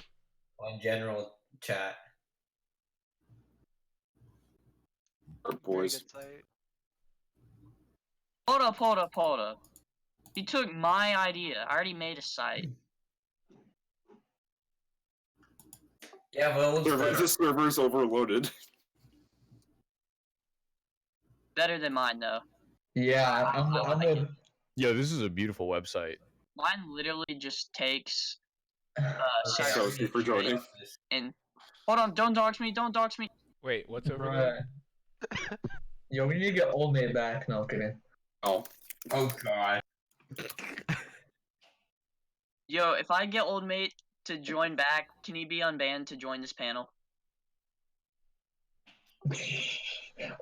On general chat. Our Very boys. good site. Hold up. He took my idea. I already made a site. Yeah, well, it looks better. The server's overloaded. Better than mine, though. Yeah, I'm with. Yo, this is a beautiful website. Mine literally just takes Okay, Cyber- So, super joining. and hold on, don't dox me. Wait, what's over Bruh. there? Yo, we need to get Old Mate back. No, I'm kidding. Oh. Oh god. Yo, if I get Old Mate to join back, can he be unbanned to join this panel?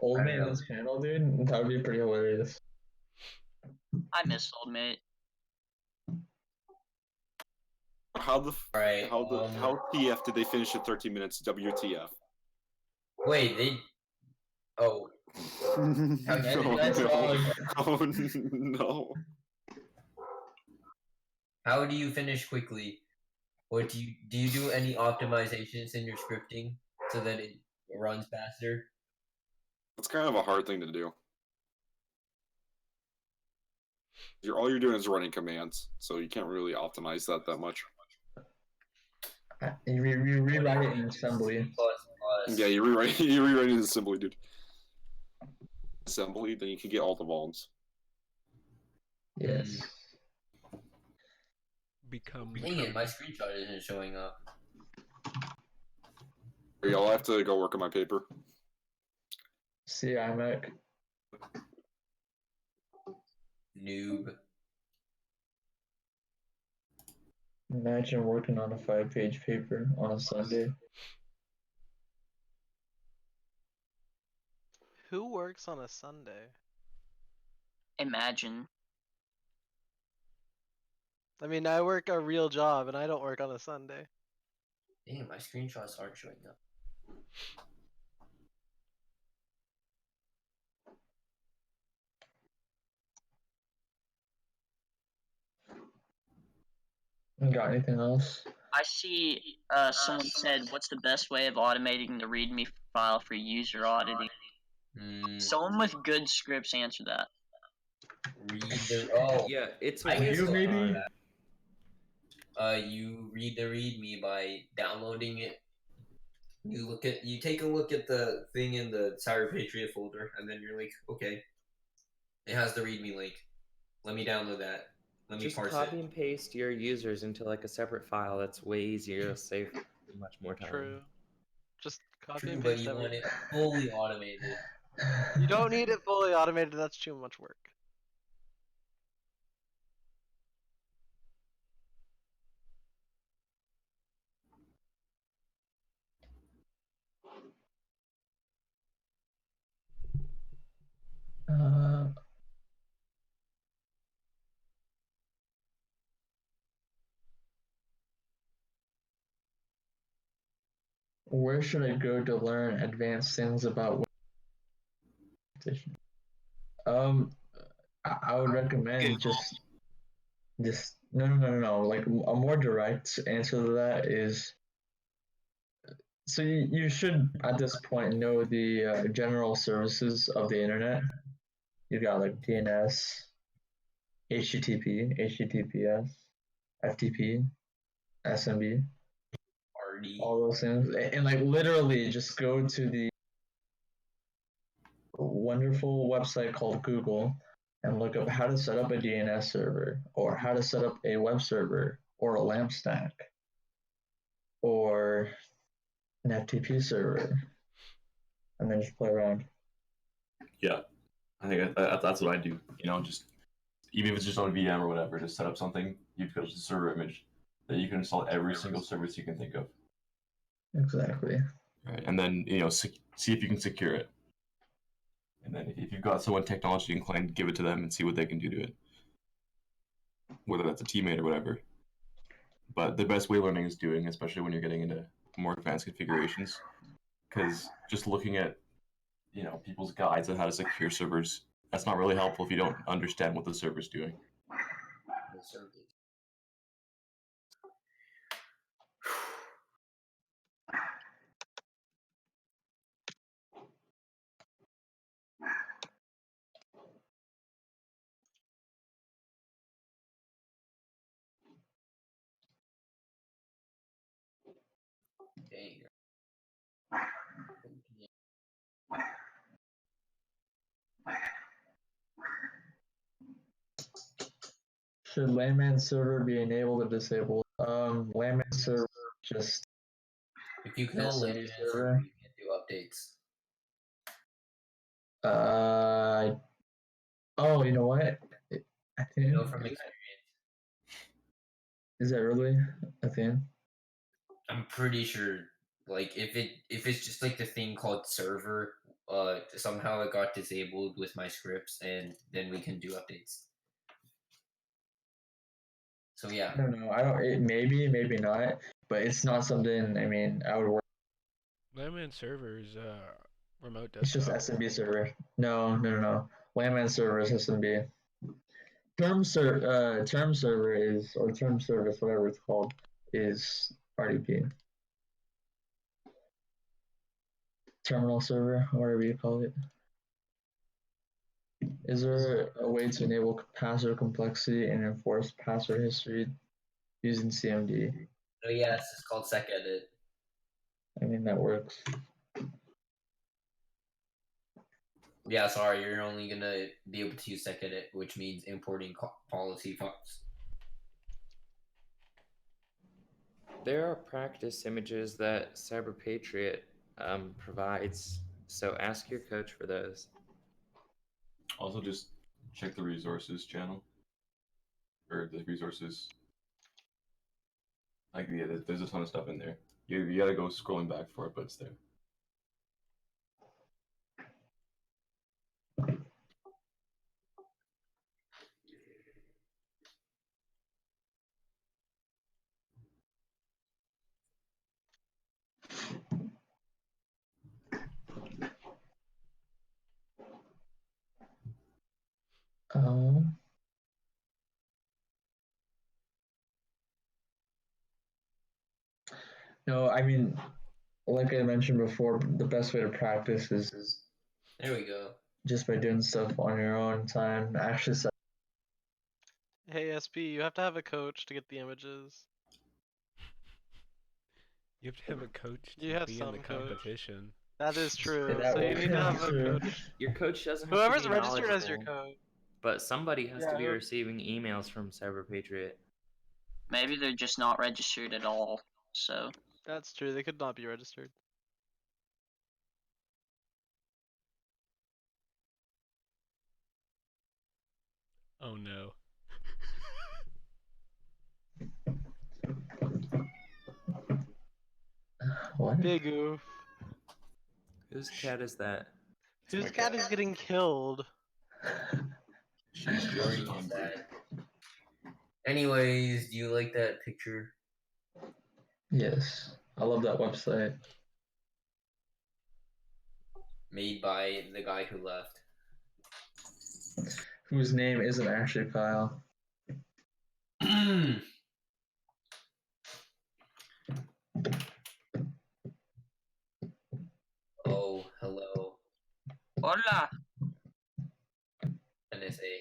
Old I Mate in know. this panel, dude. That would be pretty hilarious. I miss Old Mate. How Alright. how TF did they finish at 13 minutes? WTF? Wait, they. Oh. No. How do you finish quickly? Or do you do any optimizations in your scripting so that it runs faster? It's kind of a hard thing to do. All you're doing is running commands, so you can't really optimize that much. You rewrite it in assembly. Yeah, you rewrite it in assembly, dude. Assembly, then you can get all the volumes. Yes. Become. Dang it, my screenshot isn't showing up. Yeah, I'll have to go work on my paper. See, iMac. Noob. Imagine working on a 5-page paper on a Sunday. Who works on a Sunday? Imagine. I mean, I work a real job and I don't work on a Sunday. Damn, my screenshots aren't showing up. Got anything else? I see someone said, what's the best way of automating the README file for user auditing? Someone with good scripts answer that. Read the Yeah, it's a I waste guess of maybe? time. you read the README by downloading it. You take a look at the thing in the CyberPatriot folder, and then you're like, okay, it has the README link. Let me download that. Let me Just parse copy it. and paste your users into like a separate file. That's way easier. It'll save much more time. True. Just copy True, and but paste you want everything. it fully automated. You don't need it fully automated. That's too much work. Uh, where should I go to learn advanced things about competition? I would recommend just no. Like a more direct answer to that is, so you should at this point know the general services of the internet. You got like DNS, HTTP, HTTPS, FTP, SMB, RD. all those things, and like literally just go to the wonderful website called Google and look up how to set up a DNS server or how to set up a web server or a LAMP stack or an FTP server, and then just play around. Yeah, I think that's what I do. You know, just even if it's just on a VM or whatever, just set up something. You've got a server image that you can install every single service you can think of. Exactly. Right, and then see if you can secure it. And then if you've got someone technology inclined, give it to them and see what they can do to it, whether that's a teammate or whatever. But the best way learning is doing, especially when you're getting into more advanced configurations, because just looking at people's guides on how to secure servers, that's not really helpful if you don't understand what the server's doing. Dang. Should LANman server be enabled or disabled? LANman server just If you kill SMB LAN server. server, you can't do updates. Oh, you know what? I think You know from experience. is that really a thing? I'm pretty sure. Like if it's just like the thing called server, somehow it got disabled with my scripts, and then we can do updates. So yeah. I don't know. I don't. It maybe not, but it's not something. I mean, I would work. LANman server is remote It's just desktop. SMB server. No. LANman server is SMB. Term server is, or term service, whatever it's called, is RDP. Terminal server, whatever you call it. Is there a way to enable password complexity and enforce password history using CMD? Oh yes, it's called SecEdit. I mean, that works. Yeah, sorry, you're only gonna be able to use SecEdit, which means importing policy files. There are practice images that CyberPatriot provides, so ask your coach for those. Also, just check the resources channel or the resources. Like, yeah, there's a ton of stuff in there. You gotta go scrolling back for it, but it's there. Um, No, I mean, like I mentioned before, the best way to practice is There we go. just by doing stuff on your own time. Actually, Hey SP, you have to have a coach to get the images. You have to have a coach to You have be in the some coach. competition. That is true. that So you would need to have a true. coach. Your coach doesn't have Whoever's to be registered as your knowledgeable, coach. but somebody has Yeah, to be who- receiving emails from CyberPatriot. Maybe they're just not registered at all. So That's true. They could not be registered. Oh no. What? Big oof. Whose cat is that? Whose my cat cat. is getting killed? She's just Already hungry. sad. Anyways, do you like that picture? Yes, I love that website. Made by the guy who left. Whose name isn't actually Kyle. Oh, hello, hola. NSA.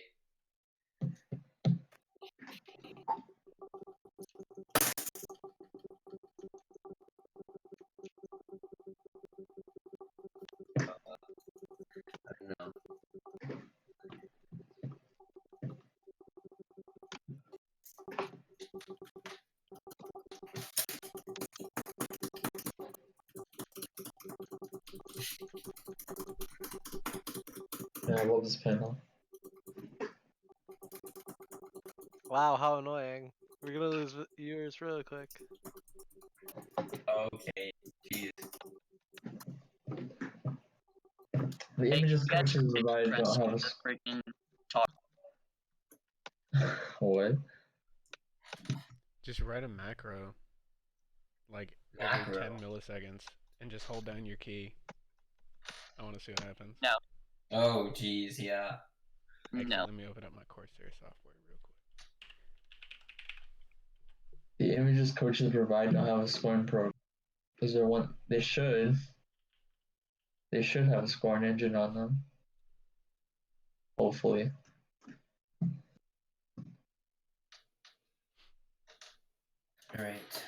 I don't know. Yeah, I love this panel. Wow, how annoying. We're gonna lose viewers really quick. Okay, jeez. The Hey, images you guys coaches can provide press don't have the freaking talk. what? Just write a macro. Like Macro. every 10 milliseconds. And just hold down your key. I want to see what happens. No. Oh, jeez, yeah. Actually, No. let me open up my Corsair software real quick. The images coaches provide don't have a scoring program because they should have a scoring engine on them. Hopefully. Alright.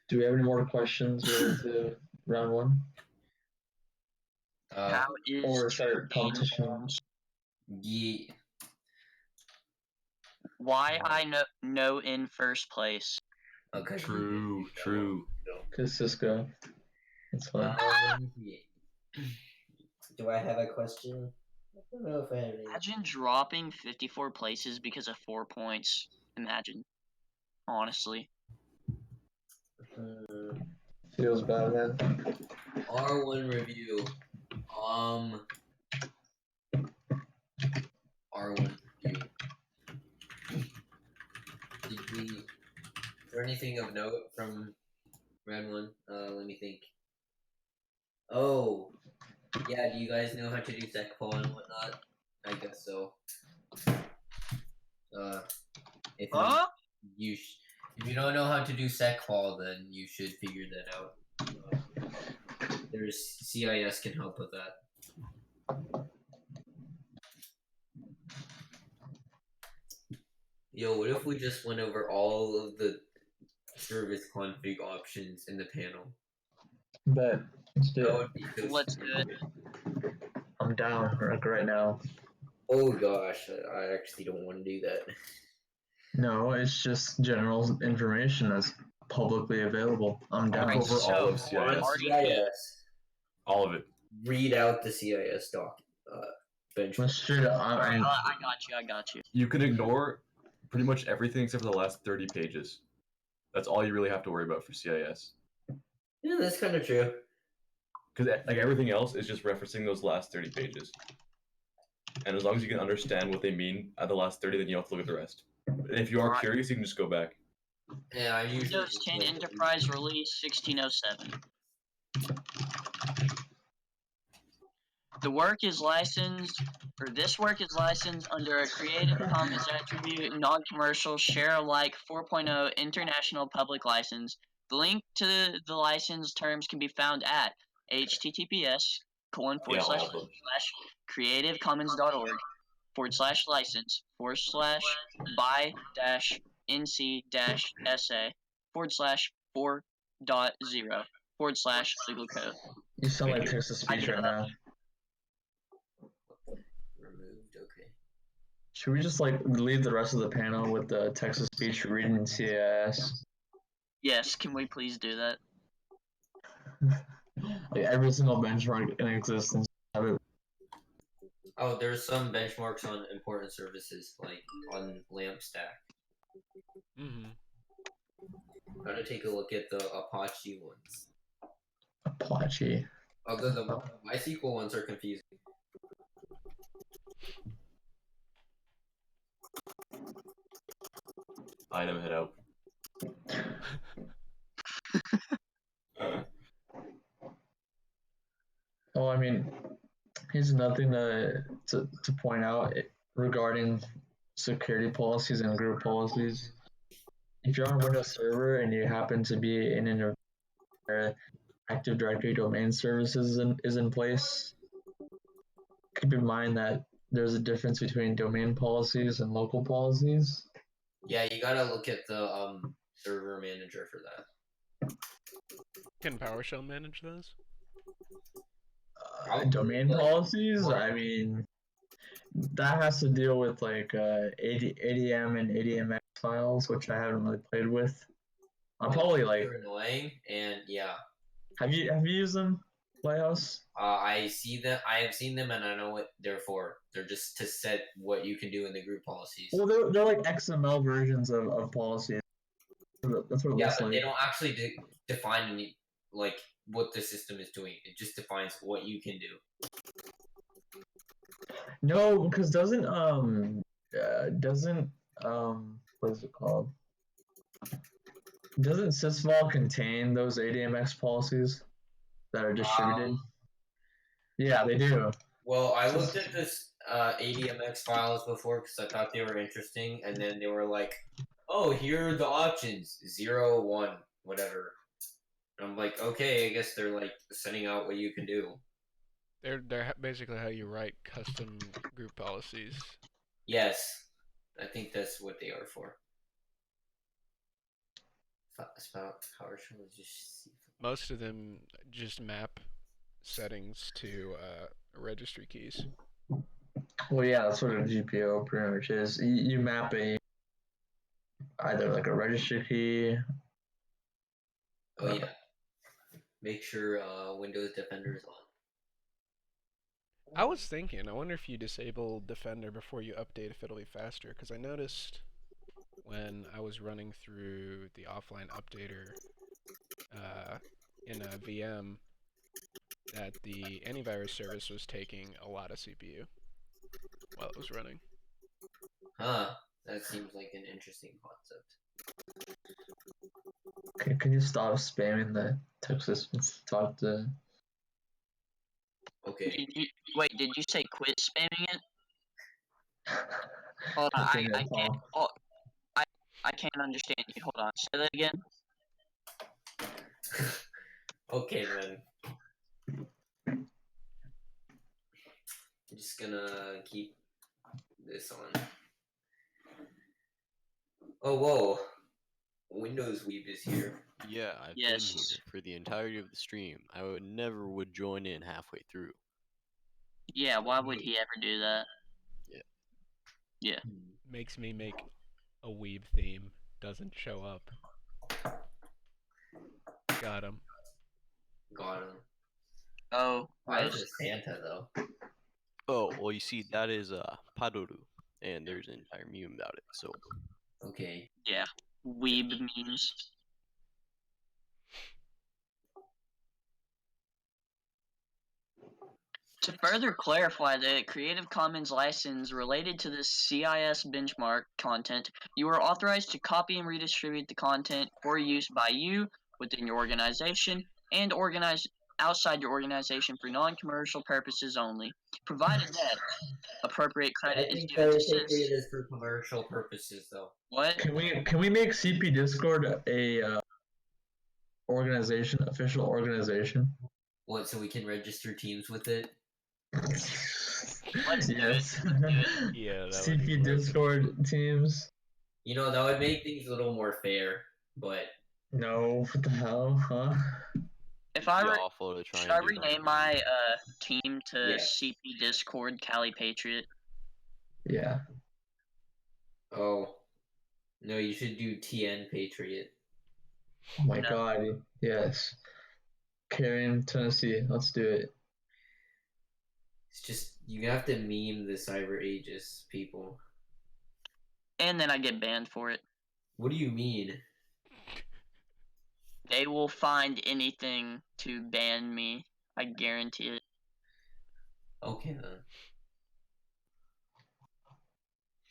Do we have any more questions related to round one? How is Or start competition? Ye. Why I know in first place? Okay. True, true. Because Cisco. That's fine. Let me see. Do I have a question? I don't know if I have any. Imagine dropping 54 places because of 4 points. Imagine. Honestly. Feels bad, man. R1 review. R1 review. Did we? Is there anything of note from round one? Let me think. Oh, yeah. Do you guys know how to do secpol and whatnot? I guess so. If Huh? if you don't know how to do secpol, then you should figure that out. There's CIS can help with that. Yo, what if we just went over all of the service config options in the panel? Bet. Let's do That it. would be so Let's do it. I'm down like right now. Oh gosh, I actually don't want to do that. No, it's just general information that's publicly available. I'm I'll down. cover all of On CIS. CIS, All of it. read out the CIS doc benchmark. Let's straight up. Alright, I got you. You can ignore pretty much everything except for the last 30 pages. That's all you really have to worry about for CIS. Yeah, that's kind of true. Because like everything else is just referencing those last 30 pages. And as long as you can understand what they mean at the last 30, then you don't have to look at the rest. And if you are Alright. curious, you can just go back. Yeah, I usually Windows just 10 like- Enterprise Release 1607. The work is licensed, or this work is licensed under a Creative Commons Attribute Non-Commercial Share-alike 4.0 International Public License. The link to the license terms can be found at https://creativecommons.org/by-nc-sa/4.0/legal code. You sound like Thank you. text to speech right now. Removed. Okay. Should we just like leave the rest of the panel with the text to speech reading in CIS? Yes, can we please do that? Like every single benchmark in existence. Have it. Oh, there's some benchmarks on important services, like on LAMP stack. Mm-hmm. Gotta take a look at the Apache ones. Apache. Although the MySQL ones are confusing. I never head out. Oh, I mean, here's nothing to point out regarding security policies and group policies. If you're on a Windows server and you happen to be in an Active Directory domain services is in place, keep in mind that there's a difference between domain policies and local policies. Yeah, you gotta look at the server manager for that. Can PowerShell manage those? Domain policies, I mean, that has to deal with like ADM and ADMX files, which I haven't really played with. I'm probably like. They're annoying, and yeah. Have you used them, Playhouse? I see them. I have seen them, and I know what they're for. They're just to set what you can do in the group policies. Well, they're like XML versions of policies. That's what it looks like. They don't actually define any, like what the system is doing. It just defines what you can do. No, because doesn't what is it called? Doesn't sysvol contain those ADMX policies that are distributed? Yeah, they do. Well, I looked at this ADMX files before because I thought they were interesting, and then they were like, "Oh, here are the options: 0, 1, whatever." And I'm like, "Okay, I guess they're like setting out what you can do." They're basically how you write custom group policies. Yes, I think that's what they are for. PowerShell is just. Most of them just map settings to registry keys. Well, yeah, that's what a GPO pretty much is. You map either like a registry key. Oh yeah. Make sure Windows Defender is on. I was thinking, I wonder if you disable Defender before you update if it'll be faster, because I noticed when I was running through the offline updater in a VM that the antivirus service was taking a lot of CPU while it was running. Huh. That seems like an interesting concept. Can you stop spamming the text and talk to? Okay. Did you say quit spamming it? Hold on, I can't. Oh, I can't understand you. Hold on, say that again. Okay, then. I'm just gonna keep this on. Oh, whoa. Windows Weeb is here. Yeah, I've been here for the entirety of the stream. I would join in halfway through. Yeah, why would he ever do that? Yeah. Makes me make a Weeb theme. Doesn't show up. Got him. Got him. Oh, Why is it Santa though? Oh, well, you see, that is Padoru, and there's an entire meme about it. So. Okay. Yeah. Weeb memes. To further clarify the Creative Commons license related to the CIS benchmark content, you are authorized to copy and redistribute the content for use by you within your organization and outside your organization for non-commercial purposes only, provided that appropriate I credit is think given to CyberPatriot SIS. is for commercial purposes, though. What? Can we make CP Discord a organization, official organization? What? So we can register teams with it? Let's do it. Yes. Yeah, that would be CP great. Discord teams. You know, that would make things a little more fair. But No, what the hell, huh? If I Be re- awful to try should and I do that. rename my team to Yes. CP Discord Cali Patriot? Yeah. oh, no, you should do TN Patriot. Oh my No. god. Yes. Carrying Tennessee. Let's do it. It's just you have to meme the Cyber Aegis people. And then I get banned for it. What do you mean? They will find anything to ban me. I guarantee it. Okay then.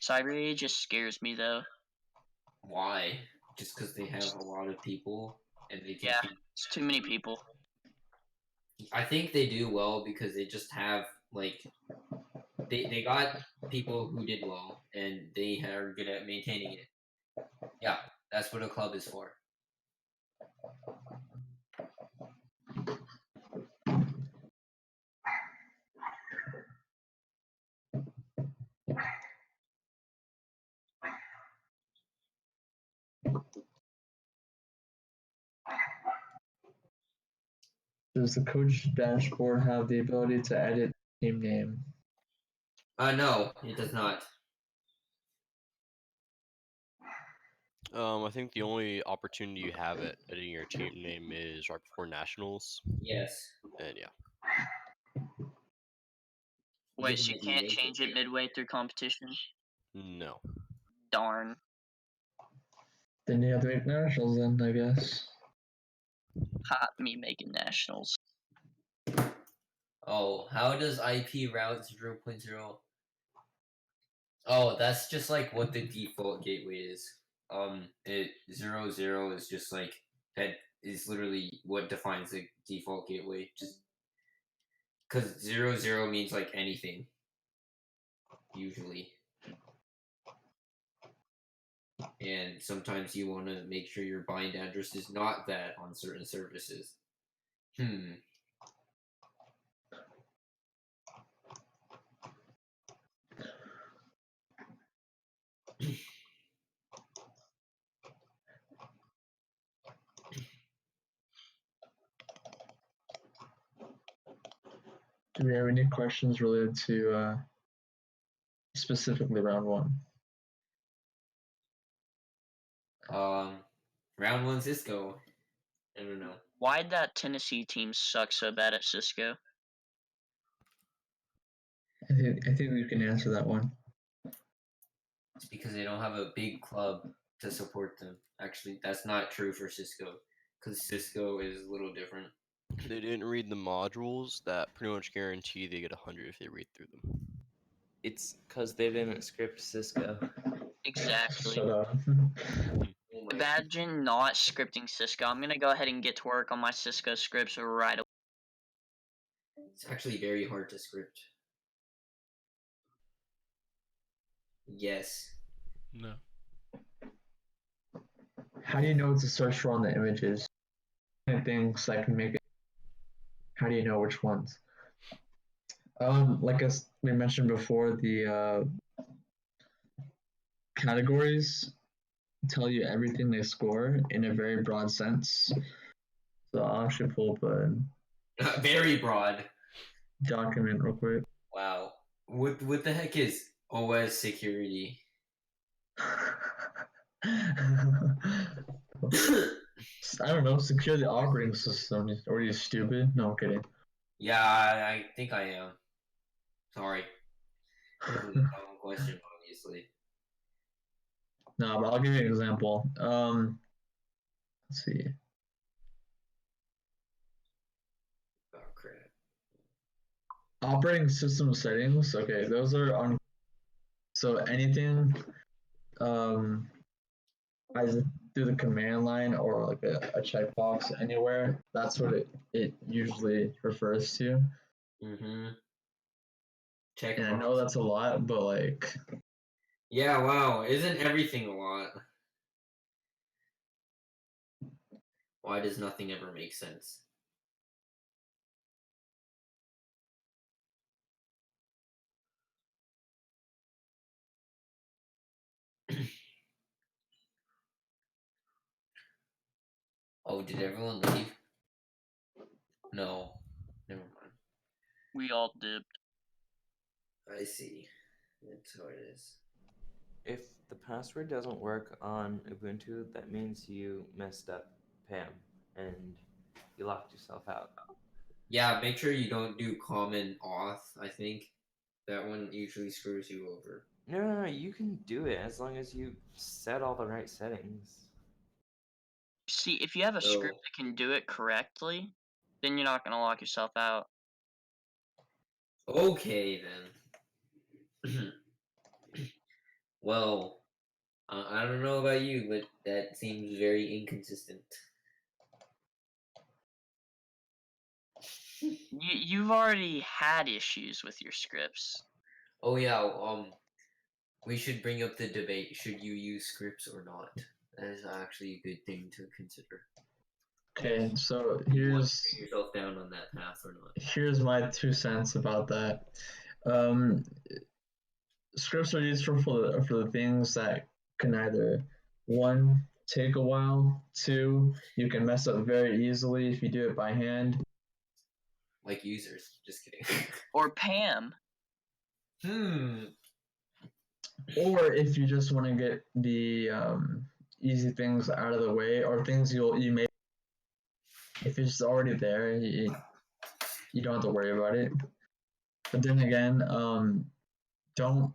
Cyber just scares me though. Why? Just because they have a lot of people and they can Yeah, keep... it's too many people. I think they do well because they just have like they got people who did well and they are good at maintaining it. Yeah, that's what a club is for. Does the coach dashboard have the ability to edit team name? No, it does not. I think the only opportunity you have at editing your team name is right before nationals, Yes. and yeah. Wait, so Given you the can't delay change it midway through competition? No. Darn. Then you have to make nationals then, I guess. Ha, me making nationals. Oh, how does IP route 0.0? Oh, that's just like what the default gateway is. It 0.0 is just like that is literally what defines the default gateway. Just because 0.0 means like anything, usually, and sometimes you want to make sure your bind address is not that on certain services. Do we have any questions related to specifically round one? Round one Cisco. I don't know. Why'd that Tennessee team suck so bad at Cisco? I think we can answer that one. It's because they don't have a big club to support them. Actually, that's not true for Cisco, because Cisco is a little different. They didn't read the modules that pretty much guarantee they get 100 if they read through them. It's because they didn't script Cisco. Exactly. Shut up. Oh my- Imagine not scripting Cisco. I'm gonna go ahead and get to work on my Cisco scripts right away. It's actually very hard to script. Yes. No. How do you know what to search for on the images? Things that can make it. How do you know which ones? Like as we mentioned before, the categories tell you everything they score in a very broad sense. So I'll actually pull up a Very broad. document real quick. Wow. What the heck is OS security? I don't know, secure the operating system. Or are you stupid? No, I'm kidding. Yeah, I think I am. Sorry. That was a dumb question, obviously. No, but I'll give you an example. Let's see. Oh crap. Operating system settings. Okay, those are on. So anything, as through the command line or like a checkbox anywhere, that's what it usually refers to. Mm-hmm. And I know that's a lot, but like, yeah, wow, isn't everything a lot? Why does nothing ever make sense? Oh, did everyone leave? No. Never mind. We all dipped. I see. That's how it is. If the password doesn't work on Ubuntu, that means you messed up Pam and you locked yourself out. Yeah, make sure you don't do common auth, I think. That one usually screws you over. No, you can do it as long as you set all the right settings. See, if you have a script that can do it correctly, then you're not gonna lock yourself out. Okay, then. Well, I don't know about you, but that seems very inconsistent. You've already had issues with your scripts. Oh yeah, we should bring up the debate. Should you use scripts or not? That is actually a good thing to consider. okay, so Do you want here's to take yourself down on that path or not? here's my 2 cents about that. Scripts are useful for the things that can either, one, take a while, two, you can mess up very easily if you do it by hand. Like users. Just kidding. Or Pam. Or if you just want to get the easy things out of the way, or things you may, if it's already there, you don't have to worry about it. But then again, don't,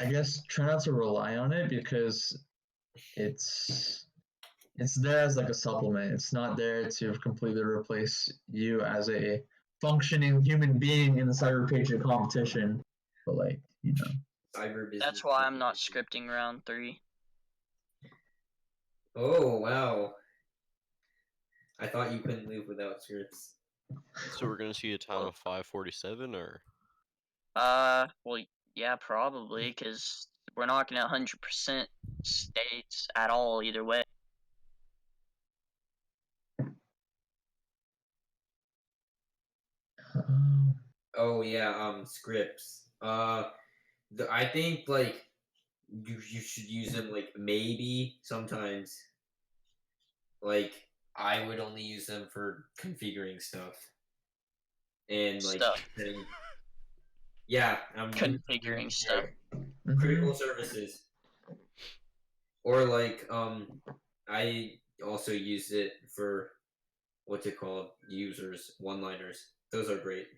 I guess, try not to rely on it because it's there as like a supplement. It's not there to completely replace you as a functioning human being in the CyberPatriot competition. But like, you know. Cyber business. That's why I'm not scripting round 3. Oh wow. I thought you couldn't live without scripts. So we're gonna see a time of 5:47, or? Well, yeah, probably, because we're not gonna 100% states at all either way. Oh yeah, scripts. I think like you should use them like maybe sometimes. Like I would only use them for configuring stuff. And like setting, yeah, I'm configuring stuff. Critical services. Or like I also use it for what's it called? Users, one-liners. Those are great.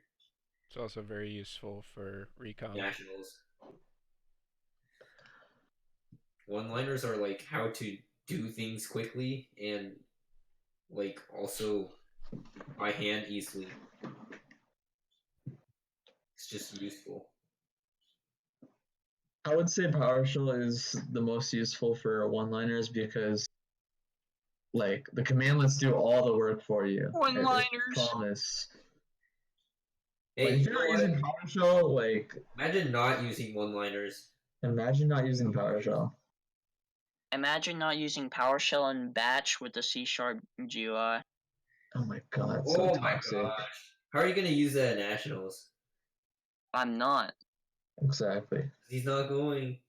It's also very useful for recon. Nationals. One-liners are like how to do things quickly and like also by hand easily. It's just useful. I would say PowerShell is the most useful for one-liners because like the commandlets do all the work for you. One-liners. Promise. Hey, like, if you're using PowerShell, like imagine not using one-liners. Imagine not using PowerShell. Imagine not using PowerShell and Batch with the C# GUI. Oh my god, Oh so my toxic. gosh. How are you gonna use that at nationals? I'm not. Exactly. He's not going.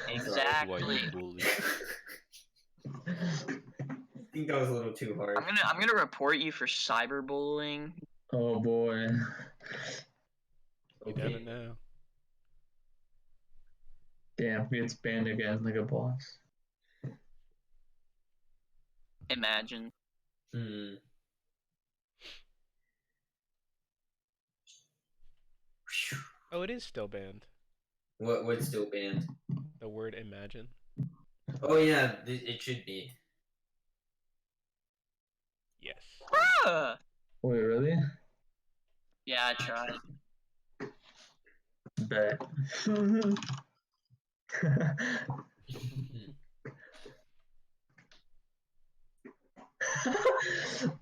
Exactly. I think that was a little too hard. I'm gonna report you for cyberbullying. Oh boy. You never know. Damn, he gets banned again like a boss. Imagine. Oh, it is still banned. What's still banned? The word imagine. Oh yeah, it should be. Yes. Ah! Wait, really? Yeah, I tried. Bet.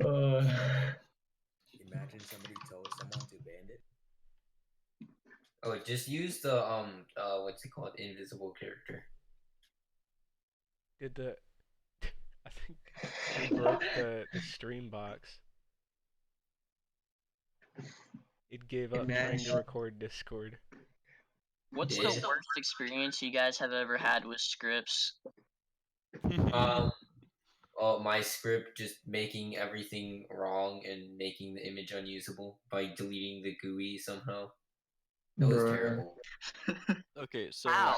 uh, Imagine somebody told someone to ban it. Oh, just use the what's it called? Invisible character. Did the I think they broke the stream box. It gave up trying to record Discord. What's Did? the worst experience you guys have ever had with scripts? Oh, my script just making everything wrong and making the image unusable by deleting the GUI somehow. That was Bruh. terrible. Okay, so Ow.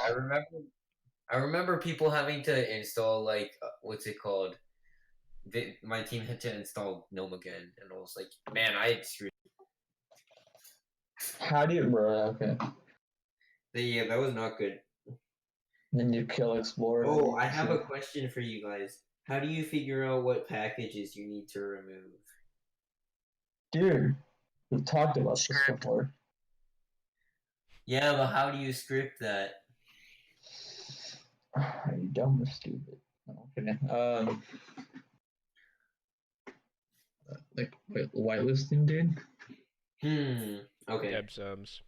I remember people having to install like what's it called? My team had to install GNOME again, and I was like, man, I screwed. How do you, bro? Okay. Yeah, that was not good. Then you kill Explorer. Oh, I have a question for you guys. How do you figure out what packages you need to remove? Dude, we talked about this Script. before. Yeah, but how do you script that? Are you dumb or stupid? No, I'm kidding. Like, wait, whitelisting, dude? Okay. Deb subs.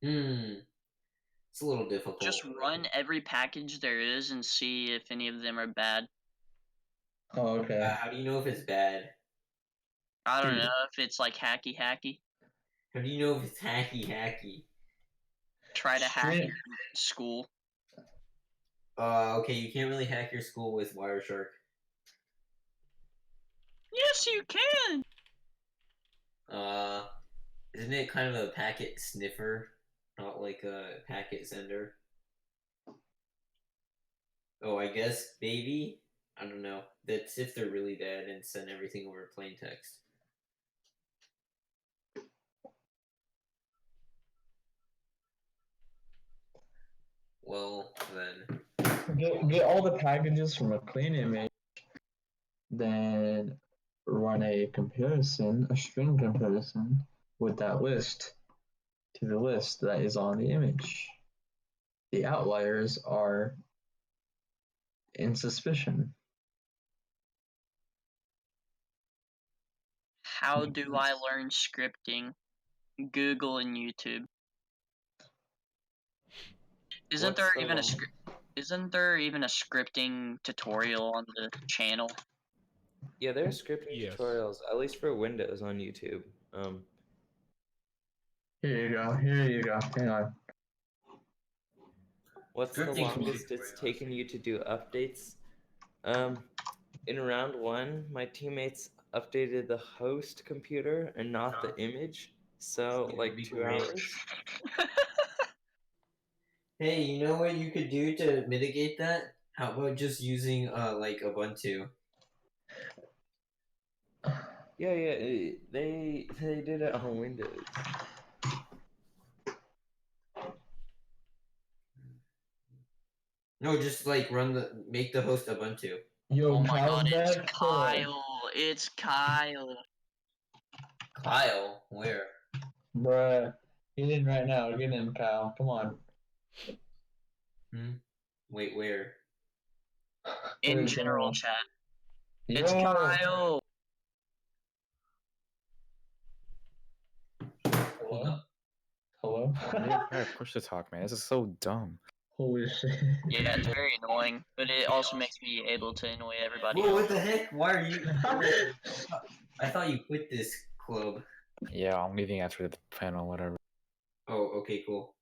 It's a little difficult. Just run every package there is and see if any of them are bad. Oh, okay. How do you know if it's bad? I don't know if it's like hacky. How do you know if it's hacky? Try to hack your school. Okay, you can't really hack your school with Wireshark. Yes, you can. Isn't it kind of a packet sniffer, not like a packet sender? Oh, I guess maybe. I don't know. That's if they're really bad and send everything over plain text. Well, then. Get all the packages from a clean image, then run a comparison, a string comparison with that list to the list that is on the image. The outliers are in suspicion. How do I learn scripting? Google and YouTube. Isn't there even a scripting tutorial on the channel? Yeah, there are scripting Yes. tutorials, at least for Windows on YouTube. Here you go. Hang on. What's the Scripting can be longest it's taken you to do updates? In round 1, my teammates updated the host computer and not the image, so That'd like be 2 great. hours. Hey, you know what you could do to mitigate that? How about just using like Ubuntu? Yeah, they did it on Windows. No, just like make the host Ubuntu. Yo, Oh my Kyle's god, it's back. Kyle. It's Kyle. Kyle, where? Bruh, get in right now. Get in, Kyle. Come on. Wait, where? In general chat. It's Yo. Kyle. Hold up. Hello? I push to talk, man. This is so dumb. Holy shit. Yeah, it's very annoying, but it also makes me able to annoy everybody Whoa, else. what the heck? Why are you? I thought you quit this club. Yeah, I'm leaving after the panel, whatever. Oh, okay, cool.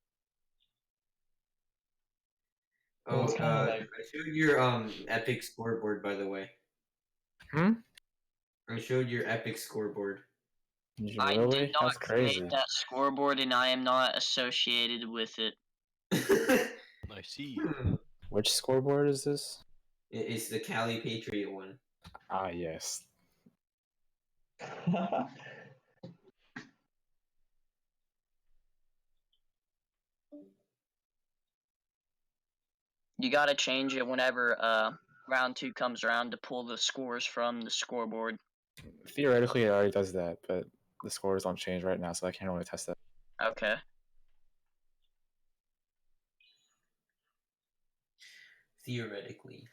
Well, Oh, it's kinda like- I showed your epic scoreboard, by the way. I showed your epic scoreboard. I Really? did not That's crazy. create that scoreboard, and I am not associated with it. I see. Which scoreboard is this? It's the CaliPatriot one. Ah, yes. You gotta change it whenever round 2 comes around to pull the scores from the scoreboard. Theoretically, it already does that, but the scores don't change right now, so I can't really test that. Okay. Theoretically.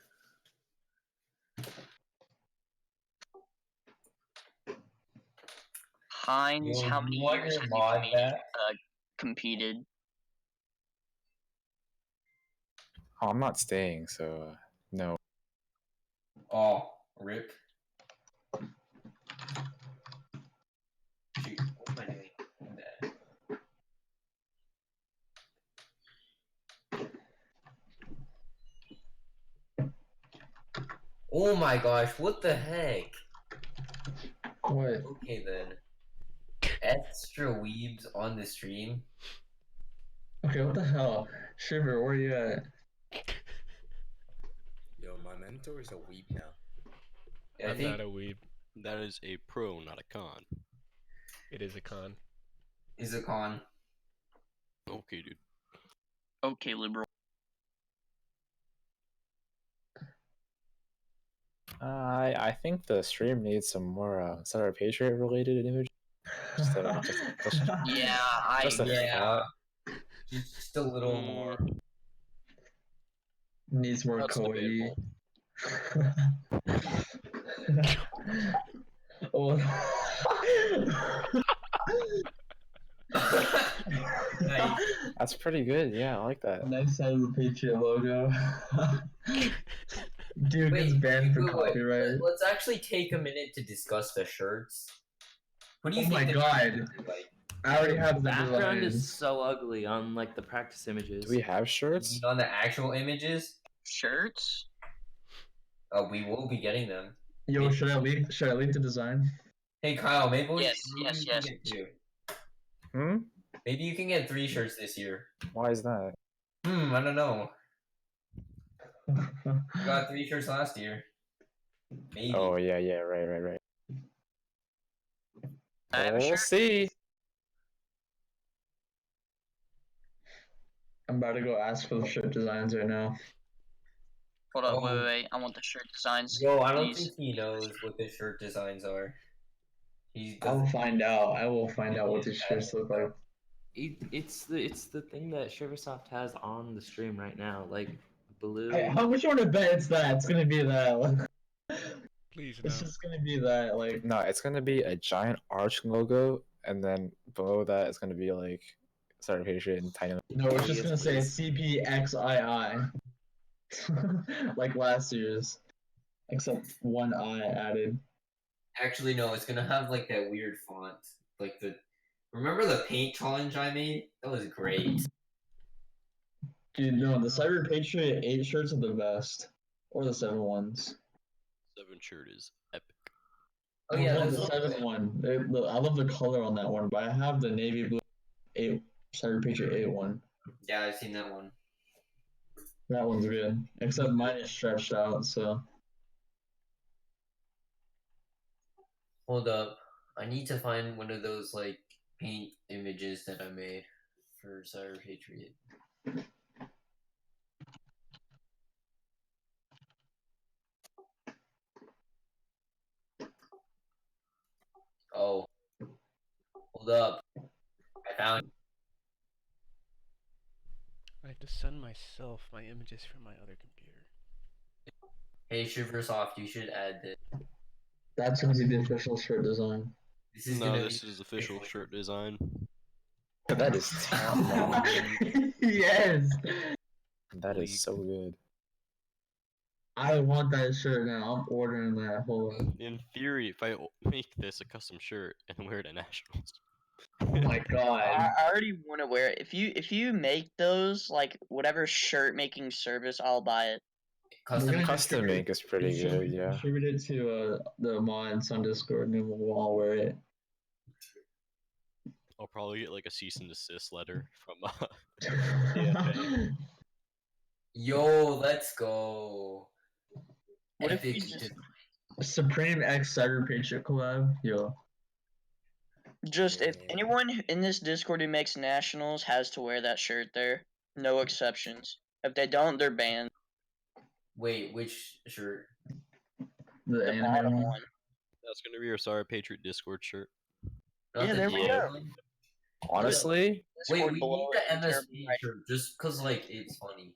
Heinz, how many years have you competed? Oh, I'm not staying, so no. Oh, rip. Shoot, what am I doing? Oh my gosh, what the heck? What? Okay then. Extra weebs on the stream? Okay, what the hell? Shiver, where you at? Yo, my mentor is a weep now. Yeah, I'm not a weeb. That is a pro, not a con. It is a con. Is a con. Okay, dude. Okay, liberal. I think the stream needs some more CyberPatriot related images. Just a Yeah, just a yeah. thought. Just a little more. Needs more That's kawaii. debatable. Oh. Nice. That's pretty good. Yeah, I like that. Nice CyberPatriot logo. Dude gets Wait, banned for wait, copyright. let's actually take a minute to discuss the shirts. What do you Oh think my the god. shirts look like? I already have the background is designs. so ugly on like the practice images. Do we have shirts? On the actual images? Shirts? We will be getting them. Yo, should I leak the design? Hey Kyle, maybe Yes, you yes, can yes. get 2. Hmm? Maybe you can get 3 shirts this year. Why is that? I don't know. You got 3 shirts last year. Maybe. Oh yeah, right. I have a We'll shirt. see. I'm about to go ask for the shirt designs right now. Hold up, Oh. wait. I want the shirt designs. Yo, I don't please. think he knows what the shirt designs are. He I will doesn't. find out. I will find out what these shirts look like. It's the thing that Shiversoft has on the stream right now, like blue. Hey, how much you want to bet it's that? It's gonna be that. Please no. It's just gonna be that. Like, No, it's gonna be a giant arch logo, and then below that it's gonna be like CyberPatriot and tiny. no, it's just Yes, gonna say please. CPXII. Like last year's, except one I added. Actually, no, it's gonna have like that weird font. Like the. Remember the paint challenge I made? That was great. Dude, no, the CyberPatriot 8 shirts are the best. Or the 7 ones. 7 shirt is epic. Oh I yeah, love the those 7 one. I love the color on that one, but I have the navy blue 8 CyberPatriot 8 one. Yeah, I've seen that one. That one's good. Except mine is stretched out, so. Hold up. I need to find one of those like paint images that I made for CyberPatriot. Oh. Hold up. I found. I have to send myself my images from my other computer. Hey, Shiversoft, you should add this. That's gonna be the official shirt design. This is This is official shirt design. That is top. Yes! That is so good. I want that shirt now. I'm ordering that. Hold on. In theory, if I make this a custom shirt and wear it at nationals. Oh my god. I already want to wear it. If you make those, like whatever shirt making service, I'll buy it. Custom ink is pretty good, yeah. Distribute it to the mods on Discord, and then we'll all wear it. I'll probably get like a cease and desist letter from Yo, let's go. What if Epic we just Supreme X CyberPatriot collab? Yo. if anyone in this Discord who makes nationals has to wear that shirt there, no exceptions. If they don't, they're banned. Wait, which shirt? The bottom anime one. That's gonna be our CyberPatriot Discord shirt. Not Yeah, the there we Discord go. one? Honestly, Wait, Discord we below need it the in terrible MSP writing. shirt just cause like it's funny.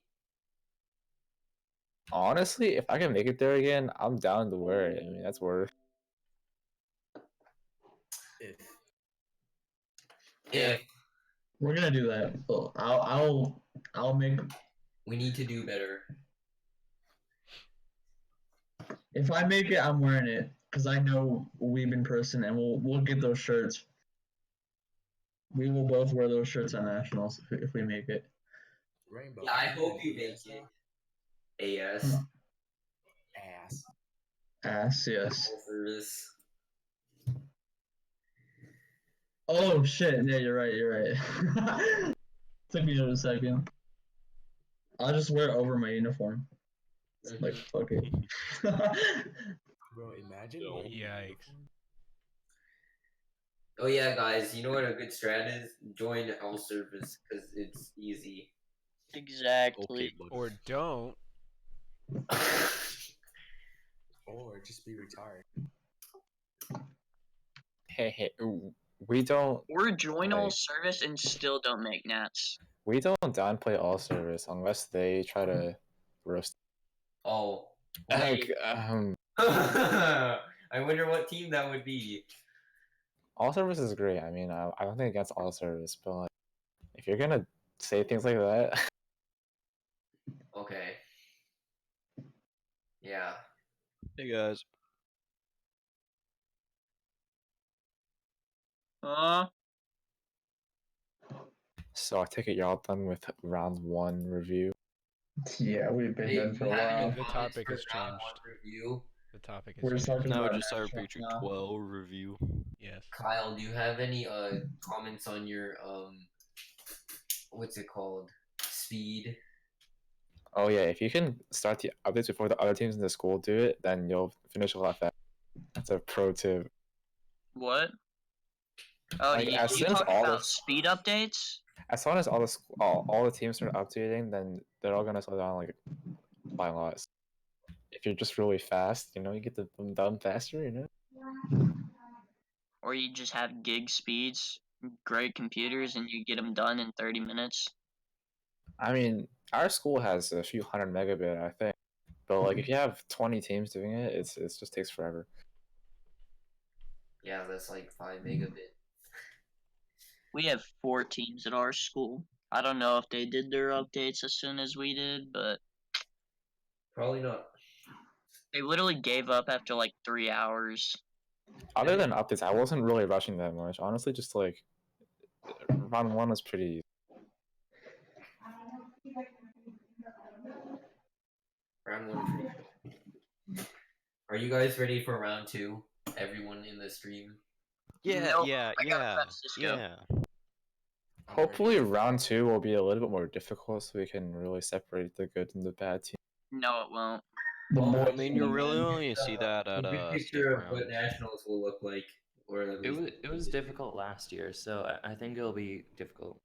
Honestly, if I can make it there again, I'm down to wear it. I mean, that's worth. If We're gonna do that. Oh, I'll make. we need to do better. If I make it, I'm wearing it because I know Weeb in person, and we'll get those shirts. We will both wear those shirts at nationals if we make it. Rainbow. Yeah, I are hope you an make AS it. now? AS. Ass. Ass, yes. Full service. Oh shit! Yeah, you're right. You're right. Took me a second. I'll just wear it over my uniform. Like fuck it. Bro, imagine. Yikes. Oh yeah, guys, you know what a good strat is? Join all service because it's easy. Exactly. Okay, buddy. Or don't. Or just be retired. Hey, we don't. Or join all Like- service and still don't make nats. We don't downplay all service unless they try to roast. Oh. Like, I wonder what team that would be. all service is great. I mean, I don't think against all service, but like, if you're gonna say things like that, Okay. Yeah. Hey guys. so I take it y'all done with round 1 review. Yeah, we've been Hey, done do for you a have any while. The comments topic for has round changed. 1 review? The topic We're has just changed. talking Now about just nationals CyberPatriot now. 12 review. Yes. Kyle, do you have any comments on your what's it called? Speed? Oh yeah, if you can start the updates before the other teams in the school do it, then you'll finish a lot faster. That's a pro tip. What? Oh, Like, you as soon as talking all about this- speed updates? As long as all the teams start updating, then they're all gonna slow down like by a lot. If you're just really fast, you know, you get them done faster, you know. Or you just have gig speeds, great computers, and you get them done in 30 minutes? I mean, our school has a few hundred megabit, I think, but like if you have 20 teams doing it, it just takes forever. Yeah, that's like 5 megabit. We have 4 teams at our school. I don't know if they did their updates as soon as we did, but Probably not. they literally gave up after like 3 hours. Other than updates, I wasn't really rushing that much. Honestly, just like round 1 was pretty. Round 1 pretty. Are you guys ready for round 2? Everyone in the stream? Yeah, Nope, yeah, I gotta yeah, prep Cisco. yeah. Hopefully, round 2 will be a little bit more difficult, so we can really separate the good and the bad team. No, it won't. Well, I mean, you're really only gonna see that a at good state picture of what rounds. nationals will look like, or at least It was difficult last year, so I think it'll be difficult.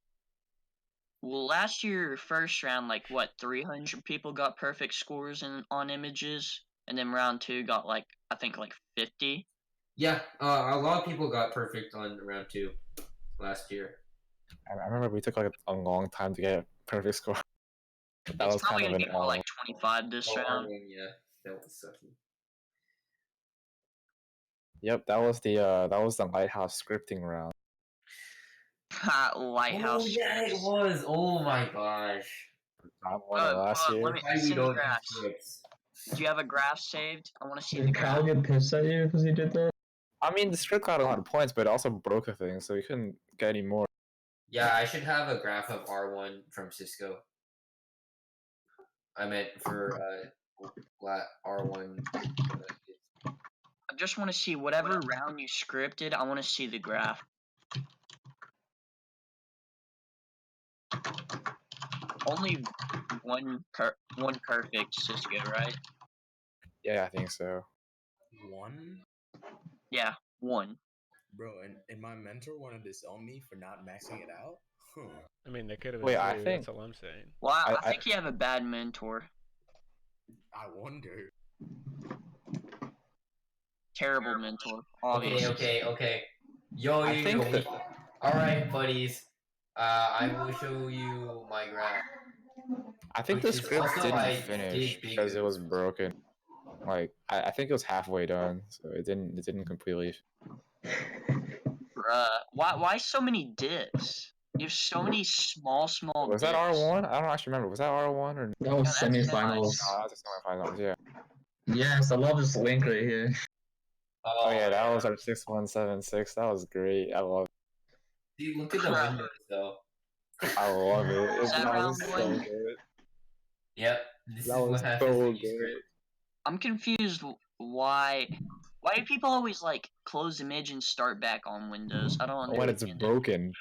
Well, last year, first round, like what, 300 people got perfect scores on images, and then round 2 got like, I think like 50. Yeah, a lot of people got perfect on round 2 last year. I remember we took like a long time to get a perfect score. That It's was probably kind of gonna an be more L. like 25 this Oh, round. R1, yeah, that was sucky. Yep, that was the lighthouse scripting round. Lighthouse. Oh yeah, it was. Oh my gosh. Round 1 of last year. Let me Why we send me don't do graphs. scripts? Do you have a graph saved? I want to see the Did graph. Kyle get pissed at you because he did that? I mean, the script got a lot of points, but it also broke a thing, so we couldn't get any more. Yeah, I should have a graph of R1 from Cisco. I meant for R1. I just want to see whatever round you scripted. I want to see the graph. Only one perfect Cisco, right? Yeah, I think so. One? Yeah, one. Bro, and my mentor wanted to disown me for not maxing it out? Huh. I mean, they could have Wait, been I too. think- That's all I'm saying. Well, I I- think you have a bad mentor. I wonder. Terrible mentor, Okay, obviously. okay. Yo, I think yo. that- Alright, buddies. I will show you my graph. I think the Which is script also didn't why it finish did because it bigger. was broken. Like I think it was halfway done, so it didn't completely. Bruh, why so many dips? You have so many small Was dips. that R1? I don't actually remember. Was that R1 or? That was that's semifinals. Oh, that was semifinals. Yeah. Yes, I love this link right here. Oh yeah, that was our 6176. That was great. I love. Dude, look at the windows though. I love it. Is that That round was so one? good. Yep, this That is was what happens so when you good. script. I'm confused. Why do people always like close image and start back on Windows? I don't understand. When it's broken.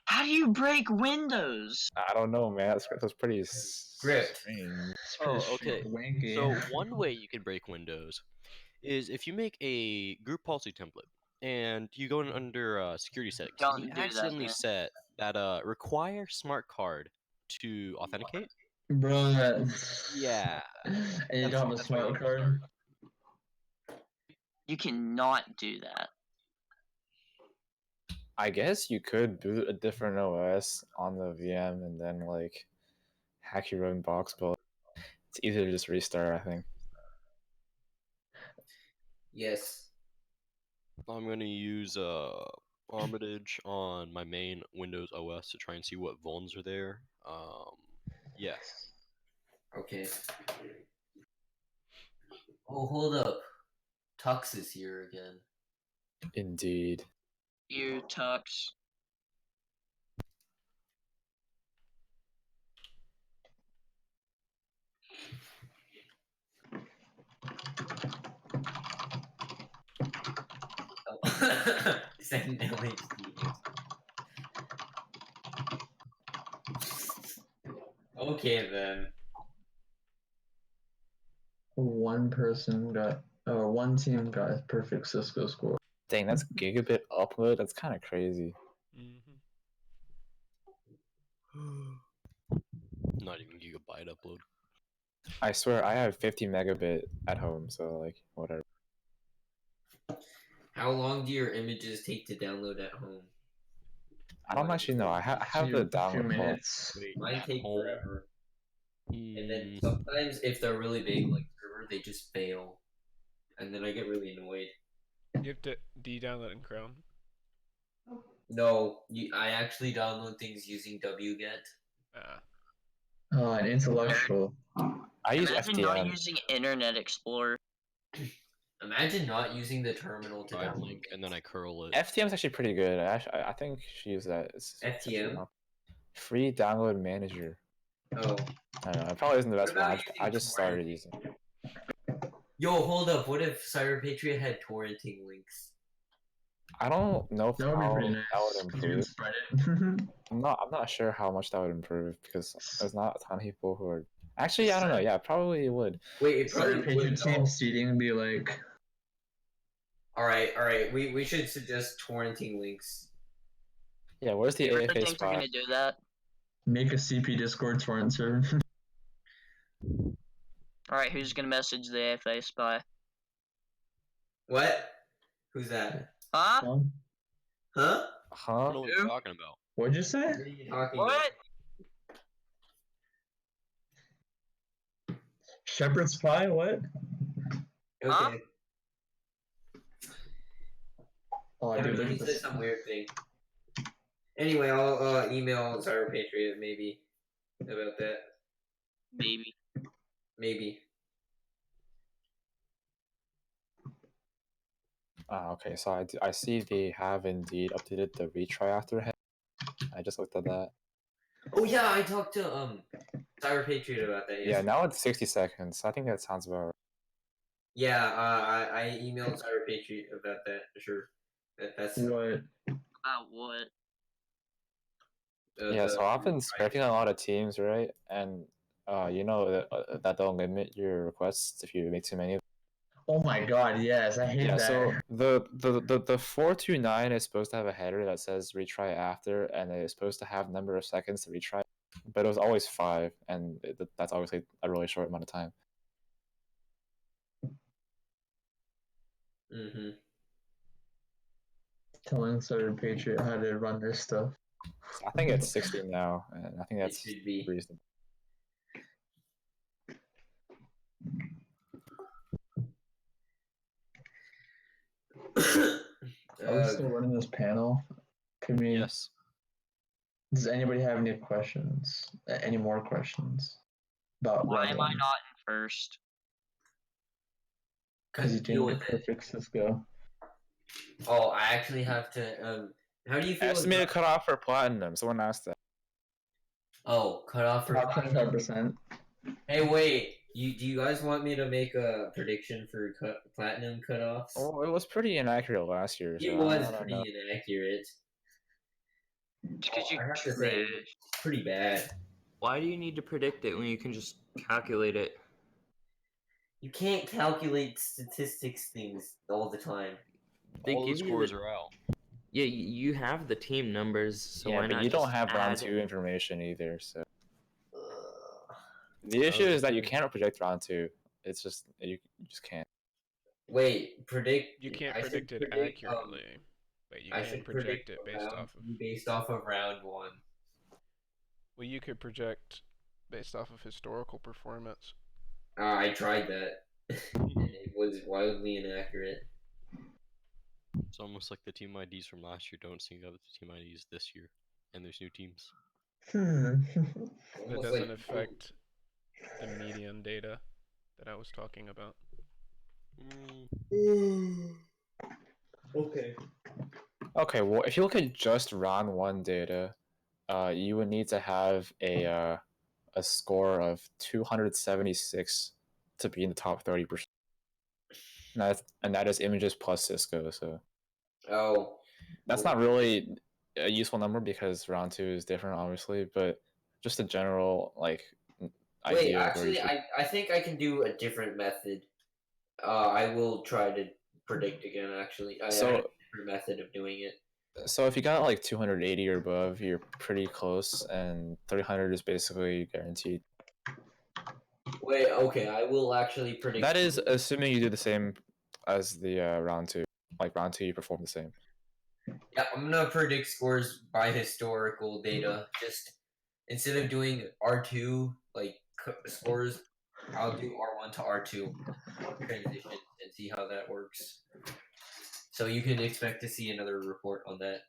How do you break Windows? I don't know, man. That script was pretty Script. strange. It's pretty Oh, okay. wanky. So one way you can break Windows is if you make a group policy template and you go in under security settings, Don't you do that, accidentally man. set that require smart card to authenticate. Bro, Yeah. and you don't have a That's why you smart want to card. You cannot do that. I guess you could boot a different OS on the VM and then like hack your own box, but it's easier to just restart, I think. Yes. I'm gonna use Armitage on my main Windows OS to try and see what vulns are there. Yeah. Okay. Oh, hold up. Tux is here again. Indeed. You Tux. Send LHD. Okay then. One team got a perfect Cisco score. Dang, that's gigabit upload. That's kind of crazy. Not even gigabyte upload. I swear, I have 50 megabit at home, so like whatever. How long do your images take to download at home? I don't actually know. I have the Few download call. minutes. Mine At take home? forever. And then Mm, sometimes, if they're really big, like server, they just fail. And then I get really annoyed. You have to download in Chrome. No, I actually download things using wget. Oh, an intellectual. I use Imagine not FTM. using Internet Explorer. Imagine not using the terminal to drive download link and then I curl it. FTM is actually pretty good. I think you should use that. It's actually FTM? not- Free download manager. Oh. I don't know. It probably isn't the best What one. about I using just started using it. Yo, hold up. What if CyberPatriot had torrenting links? I don't know if That would be how pretty nice. that would 'cause you can improve. spread it. I'm not sure how much that would improve because there's not a ton of people who are. Actually, I don't know. Yeah, probably it would. Wait, it probably Patriot would team though. seating would be like. Alright. We should suggest torrenting links. Yeah, where's the You really AFA think they're spy? gonna do that? Make a CP Discord torrent server. Alright, who's gonna message the AFA spy? What? Who's that? Huh? Huh? Huh? I don't Huh? know what you're talking about. What'd you say? What are you talking What? Shepherd's pie? What? about? Huh? Okay. Oh, dude, look He at said this. some weird thing. Anyway, I'll email CyberPatriot maybe about that. Maybe. Maybe. Okay, so I see they have indeed updated the retry after head. I just looked at that. Oh yeah, I talked to CyberPatriot about that. Yeah, now it's 60 seconds. I think that sounds about right. Yeah, I emailed CyberPatriot about that. Sure. That's What? About what? Yeah, so I've been scraping a lot of teams, right? And you know that they'll limit your requests if you make too many. Oh my god, yes, I hate Yeah, that. so the 429 is supposed to have a header that says retry after, and it's supposed to have number of seconds to retry, but it was always 5, and that's obviously a really short amount of time. Mm-hmm. Telling CyberPatriot how to run their stuff. So I think it's 60 now, and I think that's should be. reasonable. Are we still running this panel? Yes. Does anybody have any questions? Any more questions about Why round am I one? not in first? Because you deal didn't with it. perfect Cisco. Oh, I actually have to. How do you feel? Estimated cutoff for platinum. Someone asked that. Oh, cut off for About platinum. 25%. Hey, wait. Do you guys want me to make a prediction for platinum cutoffs? Oh, it was pretty inaccurate last year. So It was I don't pretty know. inaccurate. Because you I have to say, it's pretty bad. Why do you need to predict it when you can just calculate it? You can't calculate statistics things all the time. They All the give you scores are out. Yeah, you have the team numbers, so Yeah, why but not you don't just have round add- 2 information either. So the issue is that you cannot predict round 2. It's just you just can't. Wait, predict. You can't I should predict it accurately, but you I can should project predict it round, based off of round one. Well, you could project based off of historical performance. I tried that, and it was wildly inaccurate. It's almost like the team IDs from last year don't sync up with the team IDs this year, and there's new teams. That doesn't affect the median data that I was talking about. Okay. Okay, well, if you look at just round 1 data, you would need to have a score of 276 to be in the top 30%. And that is images plus Cisco. So that's not really a useful number because round 2 is different, obviously, but just a general idea. Wait, actually, I think I can do a different method. I will try to predict again. Actually, I have a different method of doing it. So if you got like 280 or above, you're pretty close, and 300 is basically guaranteed. Wait, okay, I will actually predict. That is assuming you do the same as the round 2. Like round 2, you perform the same. Yeah, I'm gonna predict scores by historical data. Just instead of doing R2 scores, I'll do R1 to R2 transition and see how that works. So you can expect to see another report on that.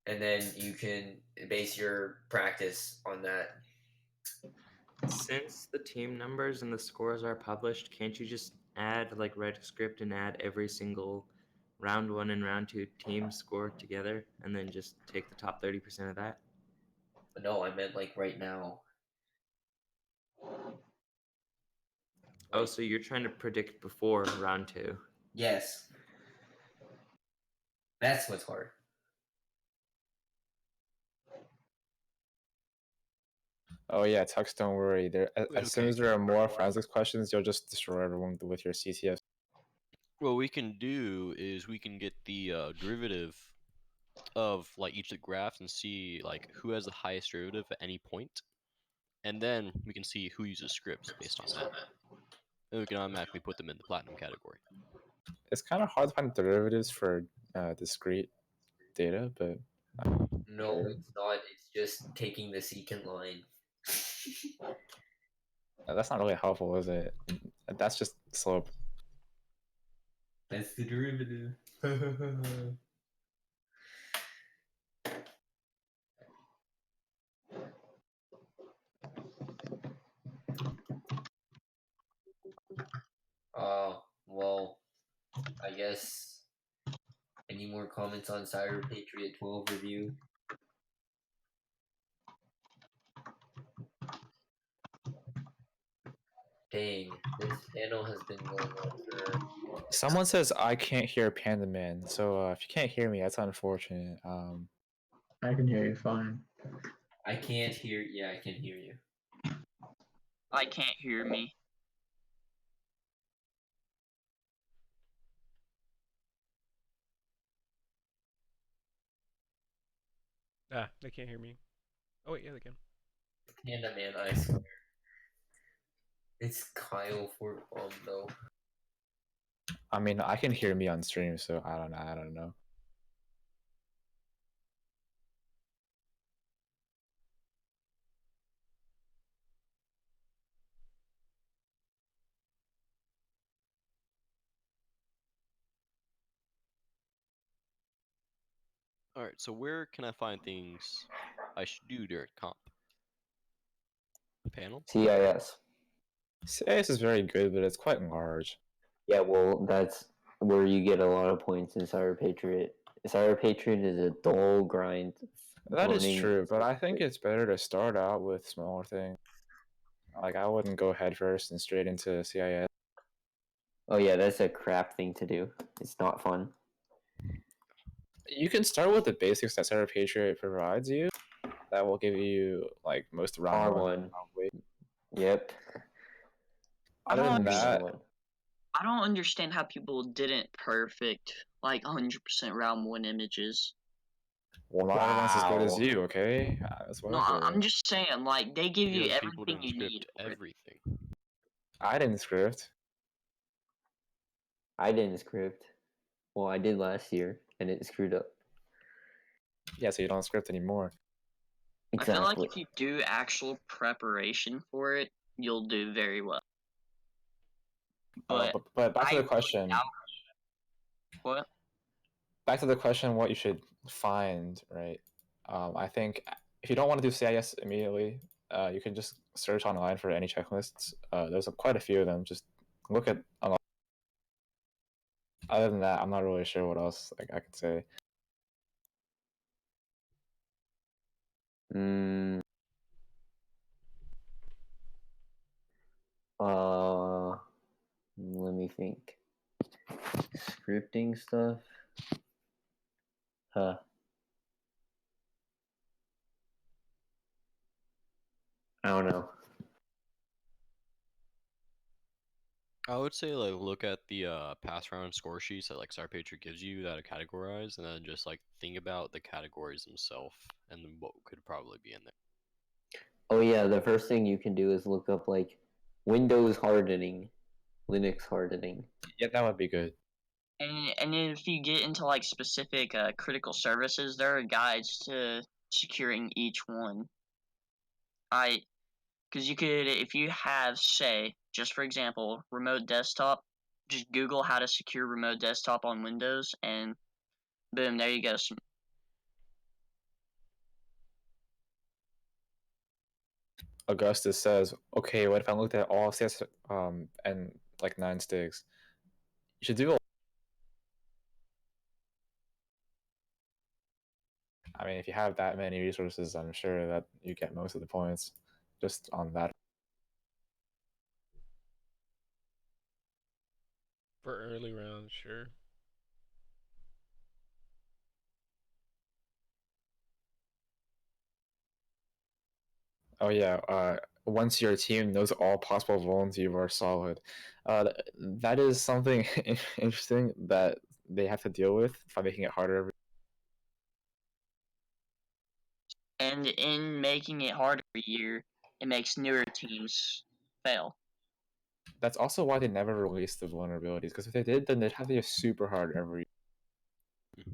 And then you can base your practice on that. Since the team numbers and the scores are published, can't you just add like red script and add every single round 1 and round 2 team score together and then just take the top 30% of that? No, I meant like right now. Oh, so you're trying to predict before round 2? Yes. That's what's hard. Oh yeah, Tux, don't worry. As soon as there are more forensics questions, you'll just destroy everyone with your CTF. What we can do is we can get the derivative of like each of the graphs and see like who has the highest derivative at any point, and then we can see who uses scripts based on that. And we can automatically put them in the platinum category. It's kind of hard to find derivatives for discrete data, but no, it's not. It's just taking the secant line. That's not really helpful, is it? That's just slope. That's the derivative. Well, I guess. Any more comments on CyberPatriot 12 review? Dang, this panel has been going on for. Someone says I can't hear Panda Man, so if you can't hear me, that's unfortunate. I can hear you fine. I can't hear. Yeah, I can hear you. I can't hear me. They can't hear me. Oh wait, yeah, they can. Panda Man, I swear. It's Kyle for though. I mean, I can hear me on stream, so I don't know. All right. So where can I find things I should do during comp? Panel. CIS. CIS is very good, but it's quite large. Yeah, well, that's where you get a lot of points in CyberPatriot. CyberPatriot is a dull grind. That is learning true, but I think CyberPatriot. it's better to start out with smaller things. Like, I wouldn't go headfirst and straight into CIS. Oh yeah, that's a crap thing to do. It's not fun. You can start with the basics that CyberPatriot provides you. That will give you, like, most round one. R1. Yep. I don't Other than understand. that, I don't understand how people didn't perfect like 100% round one images. well, not everyone's as good as Wow. you, okay? That's No, whatever. I'm just saying, like they give you Because people everything didn't you need. script everything. I didn't script. I didn't script. Well, I did last year, and it screwed up. Yeah, so you don't script anymore. I feel like Exactly. if you do actual preparation for it, you'll do very well. But But back to I the question. what? Back to the question, what you should find, right? I think if you don't want to do CIS immediately, you can just search online for any checklists. There's quite a few of them. Just look at. Other than that, I'm not really sure what else I could say. Let me think. Scripting stuff. Huh. I don't know. I would say like look at the pass round score sheets that like CyberPatriot gives you that are categorized, and then just like think about the categories themselves and then what could probably be in there. Oh yeah, the first thing you can do is look up like Windows hardening, Linux hardening. Yeah, that would be good. And if you get into like specific critical services, there are guides to securing each one. Because you could, if you have, say, just for example, remote desktop, just Google how to secure remote desktop on Windows, and boom, there you go. Augustus says, okay, what if I looked at all CS and like 9 sticks? You should do a I mean, if you have that many resources, I'm sure that you get most of the points just on that. For early rounds, sure. Oh yeah, once your team knows all possible vulns, you are solid. That is something interesting that they have to deal with by making it harder. And in making it harder every year, it makes newer teams fail. That's also why they never released the vulnerabilities, because if they did, then they'd have to be super hard every year.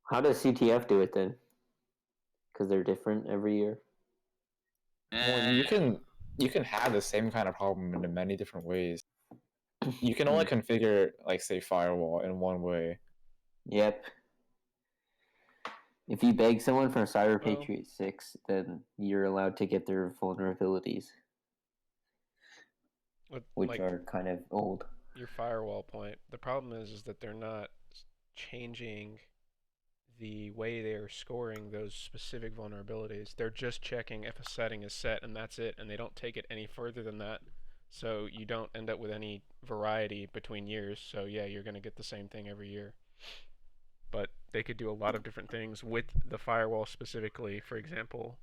How does CTF do it then? Because they're different every year. Well, you can have the same kind of problem in many different ways. You can only configure, like, say, firewall in one way. Yep. If you beg someone for CyberPatriot 6, then you're allowed to get their vulnerabilities, which like, are kind of old. Your firewall point. The problem is that they're not changing the way they are scoring those specific vulnerabilities. They're just checking if a setting is set, and that's it, and they don't take it any further than that. So you don't end up with any variety between years. So yeah, you're going to get the same thing every year. But they could do a lot of different things with the firewall specifically, for example,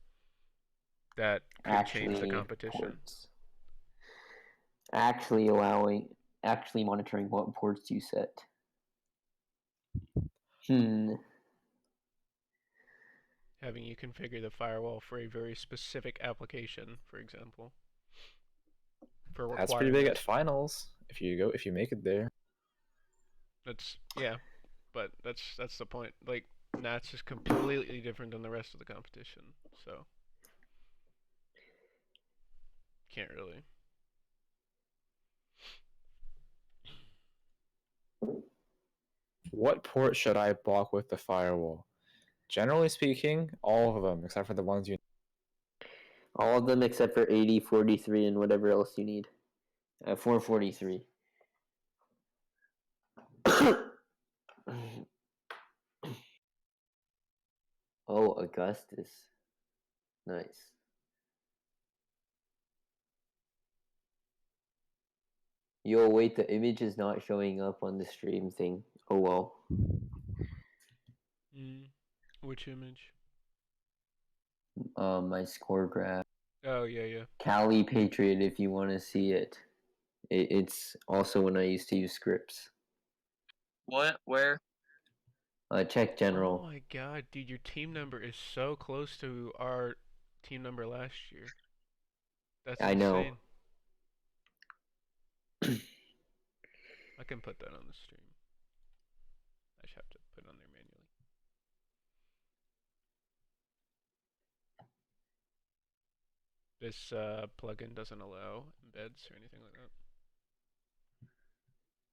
that could change the competition. Ports. Actually monitoring what ports you set. Having you configure the firewall for a very specific application, for example. That's pretty big at finals if you make it there. Yeah, but that's the point. Like, Nats is completely different than the rest of the competition, so can't really. What port should I block with the firewall? Generally speaking, all of them, except for the ones you. All of them except for 80, 43, and whatever else you need. 443. Oh, Augustus. Nice. Yo, wait, the image is not showing up on the stream thing. Oh well. Which image? My score graph. Oh, yeah. CPXII, if you want to see it. It's also when I used to use scripts. What? Where? Check general. Oh my god, dude, your team number is so close to our team number last year. That's I know. insane. I can put that on the stream. I just have to put it on there manually. This plugin doesn't allow embeds or anything like that.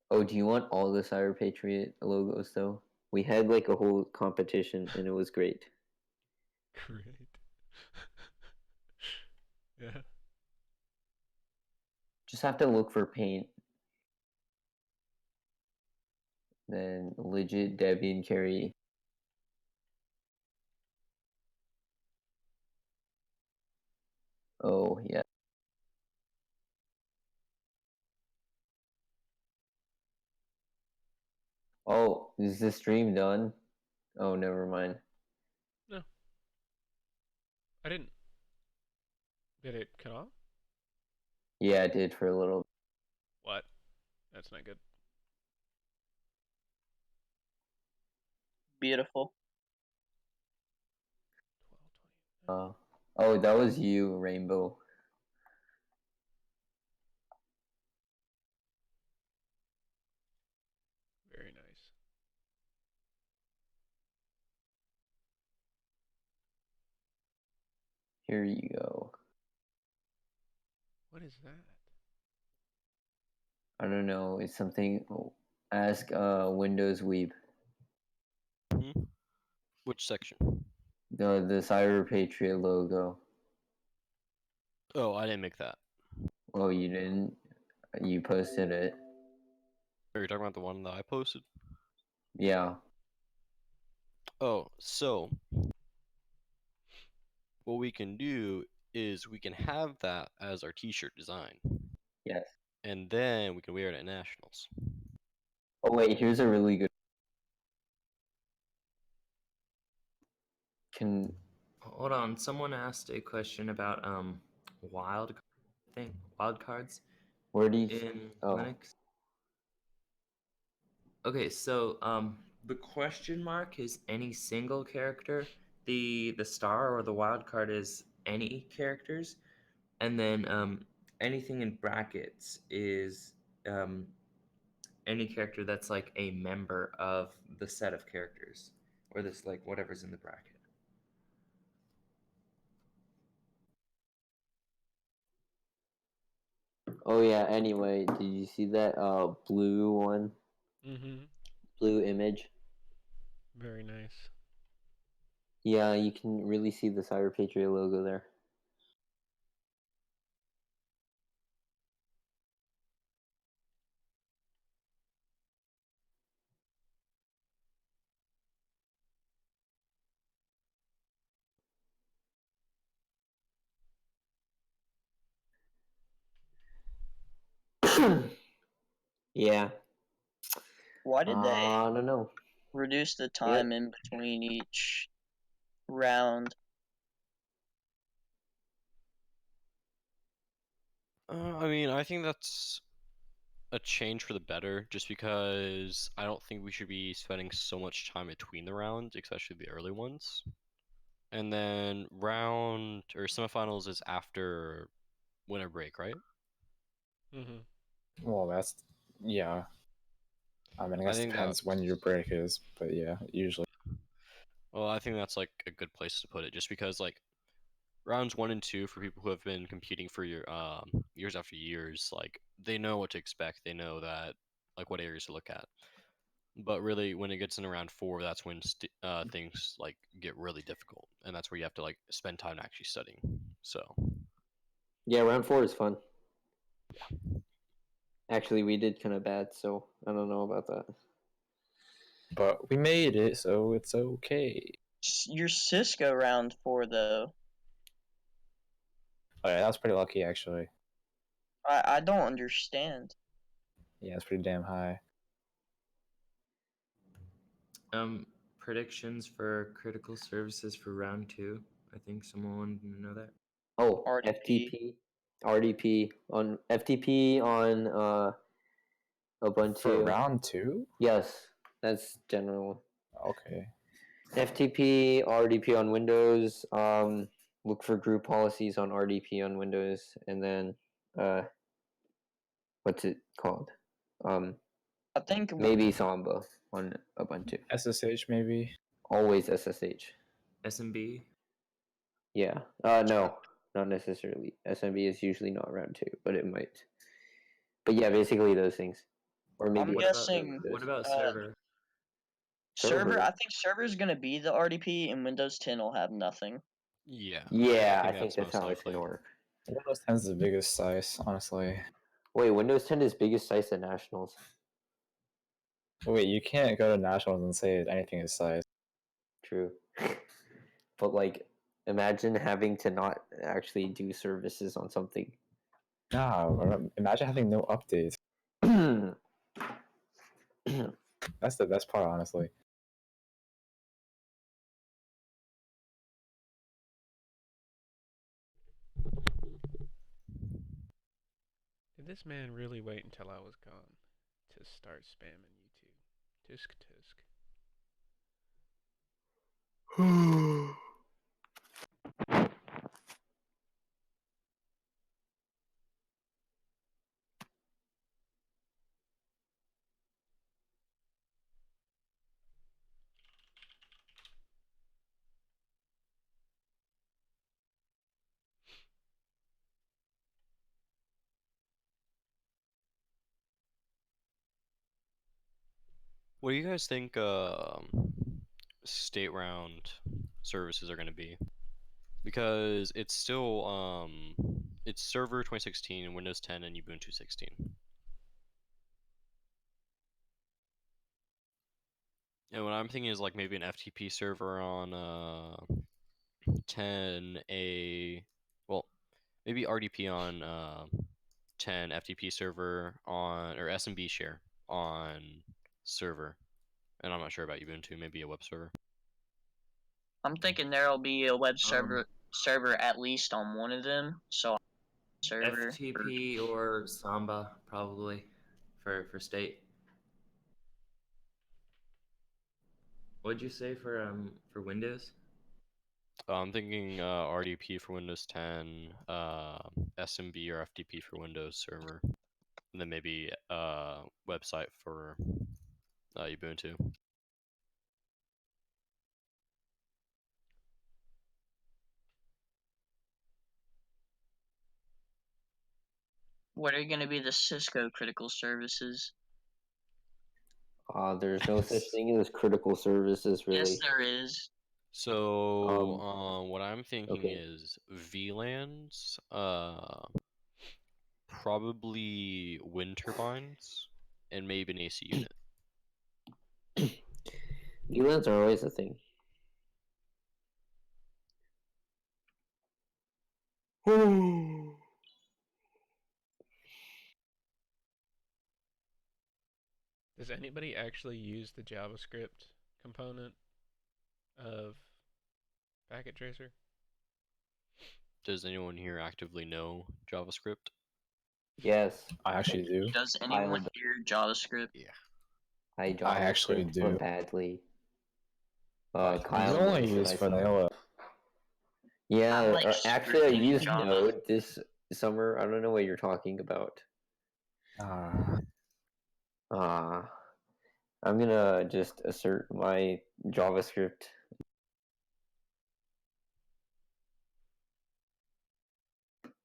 Oh, do you want all the CyberPatriot logos though? We had like a whole competition and it was great. Great. Yeah. Just have to look for paint. Then legit Debian carry. Oh yeah. Oh, is the stream done? Oh, never mind. No. I didn't. Did it cut off? Yeah, I did for a little. What? That's not good. Beautiful. Oh, that was you, Rainbow. Very nice. Here you go. What is that? I don't know. It's something. Ask Windows Weeb. Which section? The CyberPatriot logo. Oh, I didn't make that. Oh, you didn't? You posted it. Are you talking about the one that I posted? Yeah. Oh, so what we can do is we can have that as our t-shirt design. Yes. And then we can wear it at nationals. Oh wait, here's a really good. Can Hold on. Someone asked a question about wildcards. Where do you in oh. Linux? Okay, so the question mark is any single character. The star or the wildcard is any characters, and then anything in brackets is any character that's like a member of the set of characters, or this like whatever's in the bracket. Oh yeah, anyway, did you see that blue one? Mm-hmm. Blue image? Very nice. Yeah, you can really see the CyberPatriot logo there. Yeah. Why did they I don't know. reduce the time in between each round? I mean, I think that's a change for the better, just because I don't think we should be spending so much time between the rounds, especially the early ones. And then round or semifinals is after winter break, right? Mm-hmm. Well, that's yeah. I mean, I guess it think depends when your break is, but yeah, usually. Well, I think that's like a good place to put it, just because like rounds 1 and 2 for people who have been competing for years after years, like they know what to expect. They know that like what areas to look at. But really, when it gets in around 4, that's when things like get really difficult, and that's where you have to like spend time actually studying. So Yeah, round 4 is fun. yeah. Actually, we did kind of bad, so I don't know about that. But we made it, so it's okay. Your Cisco round 4 though. Oh yeah, that was pretty lucky actually. I don't understand. Yeah, it's pretty damn high. Predictions for critical services for round 2. I think someone wanted to know that. Oh, RDP. RDP on Ubuntu. For round 2? Yes, that's general. Okay. FTP, RDP on Windows. Look for group policies on RDP on Windows, and then what's it called? I think Maybe Samba on Ubuntu. SSH maybe. Always SSH. SMB. Yeah. No, not necessarily. SMB is usually not round 2, but it might. But yeah, basically those things. Or maybe I'm guessing what about server? server. I think server is gonna be the RDP, and Windows 10 will have nothing. Yeah. Yeah, I think that's how it's gonna work. Windows 10 is the biggest size, honestly. Wait, Windows 10 is biggest size at nationals. Wait, you can't go to nationals and say anything is size. True. But like, imagine having to not actually do services on something. Nah, imagine having no updates. That's the best part, honestly. Did this man really wait until I was gone to start spamming YouTube? Tisk tisk. What do you guys think state round services are going to be? Because it's still it's Server 2016 and Windows 10 and Ubuntu 16. And what I'm thinking is like maybe an FTP server on 10, well, maybe RDP on 10, FTP server on, or SMB share on server. And I'm not sure about Ubuntu, maybe a web server. I'm thinking there'll be a web server at least on one of them. So server FTP or Samba probably for state. What'd you say for Windows? I'm thinking RDP for Windows 10, SMB or FTP for Windows Server, and then maybe website for Ubuntu. What are going to be the Cisco critical services? There's no such thing as critical services, really. Yes, there is. So what I'm thinking is VLANs, probably wind turbines, and maybe an AC unit. VLANs are always a thing. Does anybody actually use the JavaScript component of Packet Tracer? Does anyone here actively know JavaScript? Yes. I actually do. Does anyone hear JavaScript? Yeah. I actually do. badly. You Kyle only knows use that I saw. vanilla. Yeah, like actually, I scripting used Java. Node this summer. I don't know what you're talking about. I'm gonna just assert my JavaScript.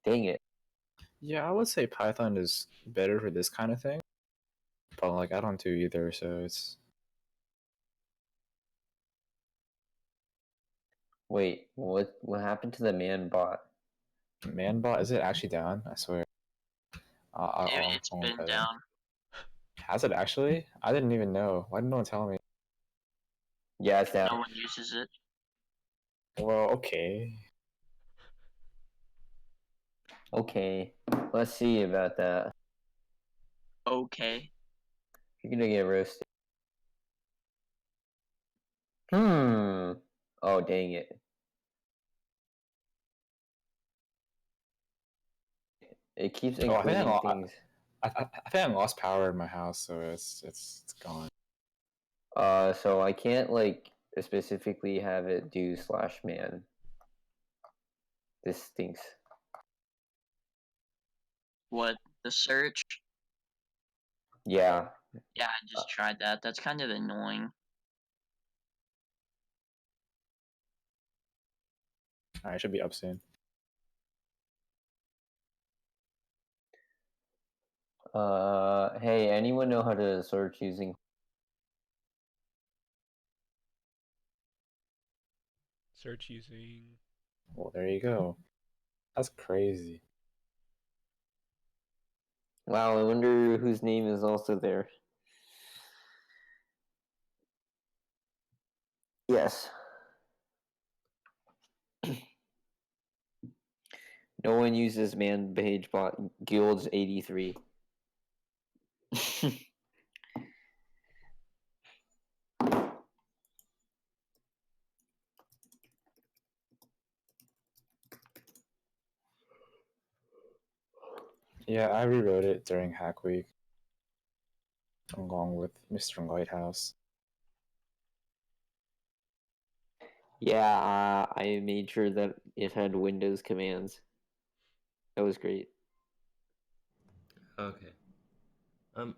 Dang it. Yeah, I would say Python is better for this kind of thing. But like I don't do either, so it's Wait, what happened to the man bot? Manbot, is it actually down? I swear. It's been down. Has it actually? I didn't even know. Why didn't no one tell me? Yeah, it's No down. one uses it. Well, okay. Okay, let's see about that. Okay. You're gonna get roasted. Oh, dang it. It keeps Oh, including things. I think I lost power in my house, so it's gone. So I can't like specifically have it do /man. This stinks. What? The search? Yeah. Yeah, I just tried that. That's kind of annoying. I should be up soon. Hey, anyone know how to search using? Search using. Well, there you go. That's crazy. Wow, I wonder whose name is also there. Yes. No one uses man page bot guilds 83. Yeah, I rewrote it during Hack Week, along with Mr. Lighthouse. Yeah, I made sure that it had Windows commands. That was great. Okay.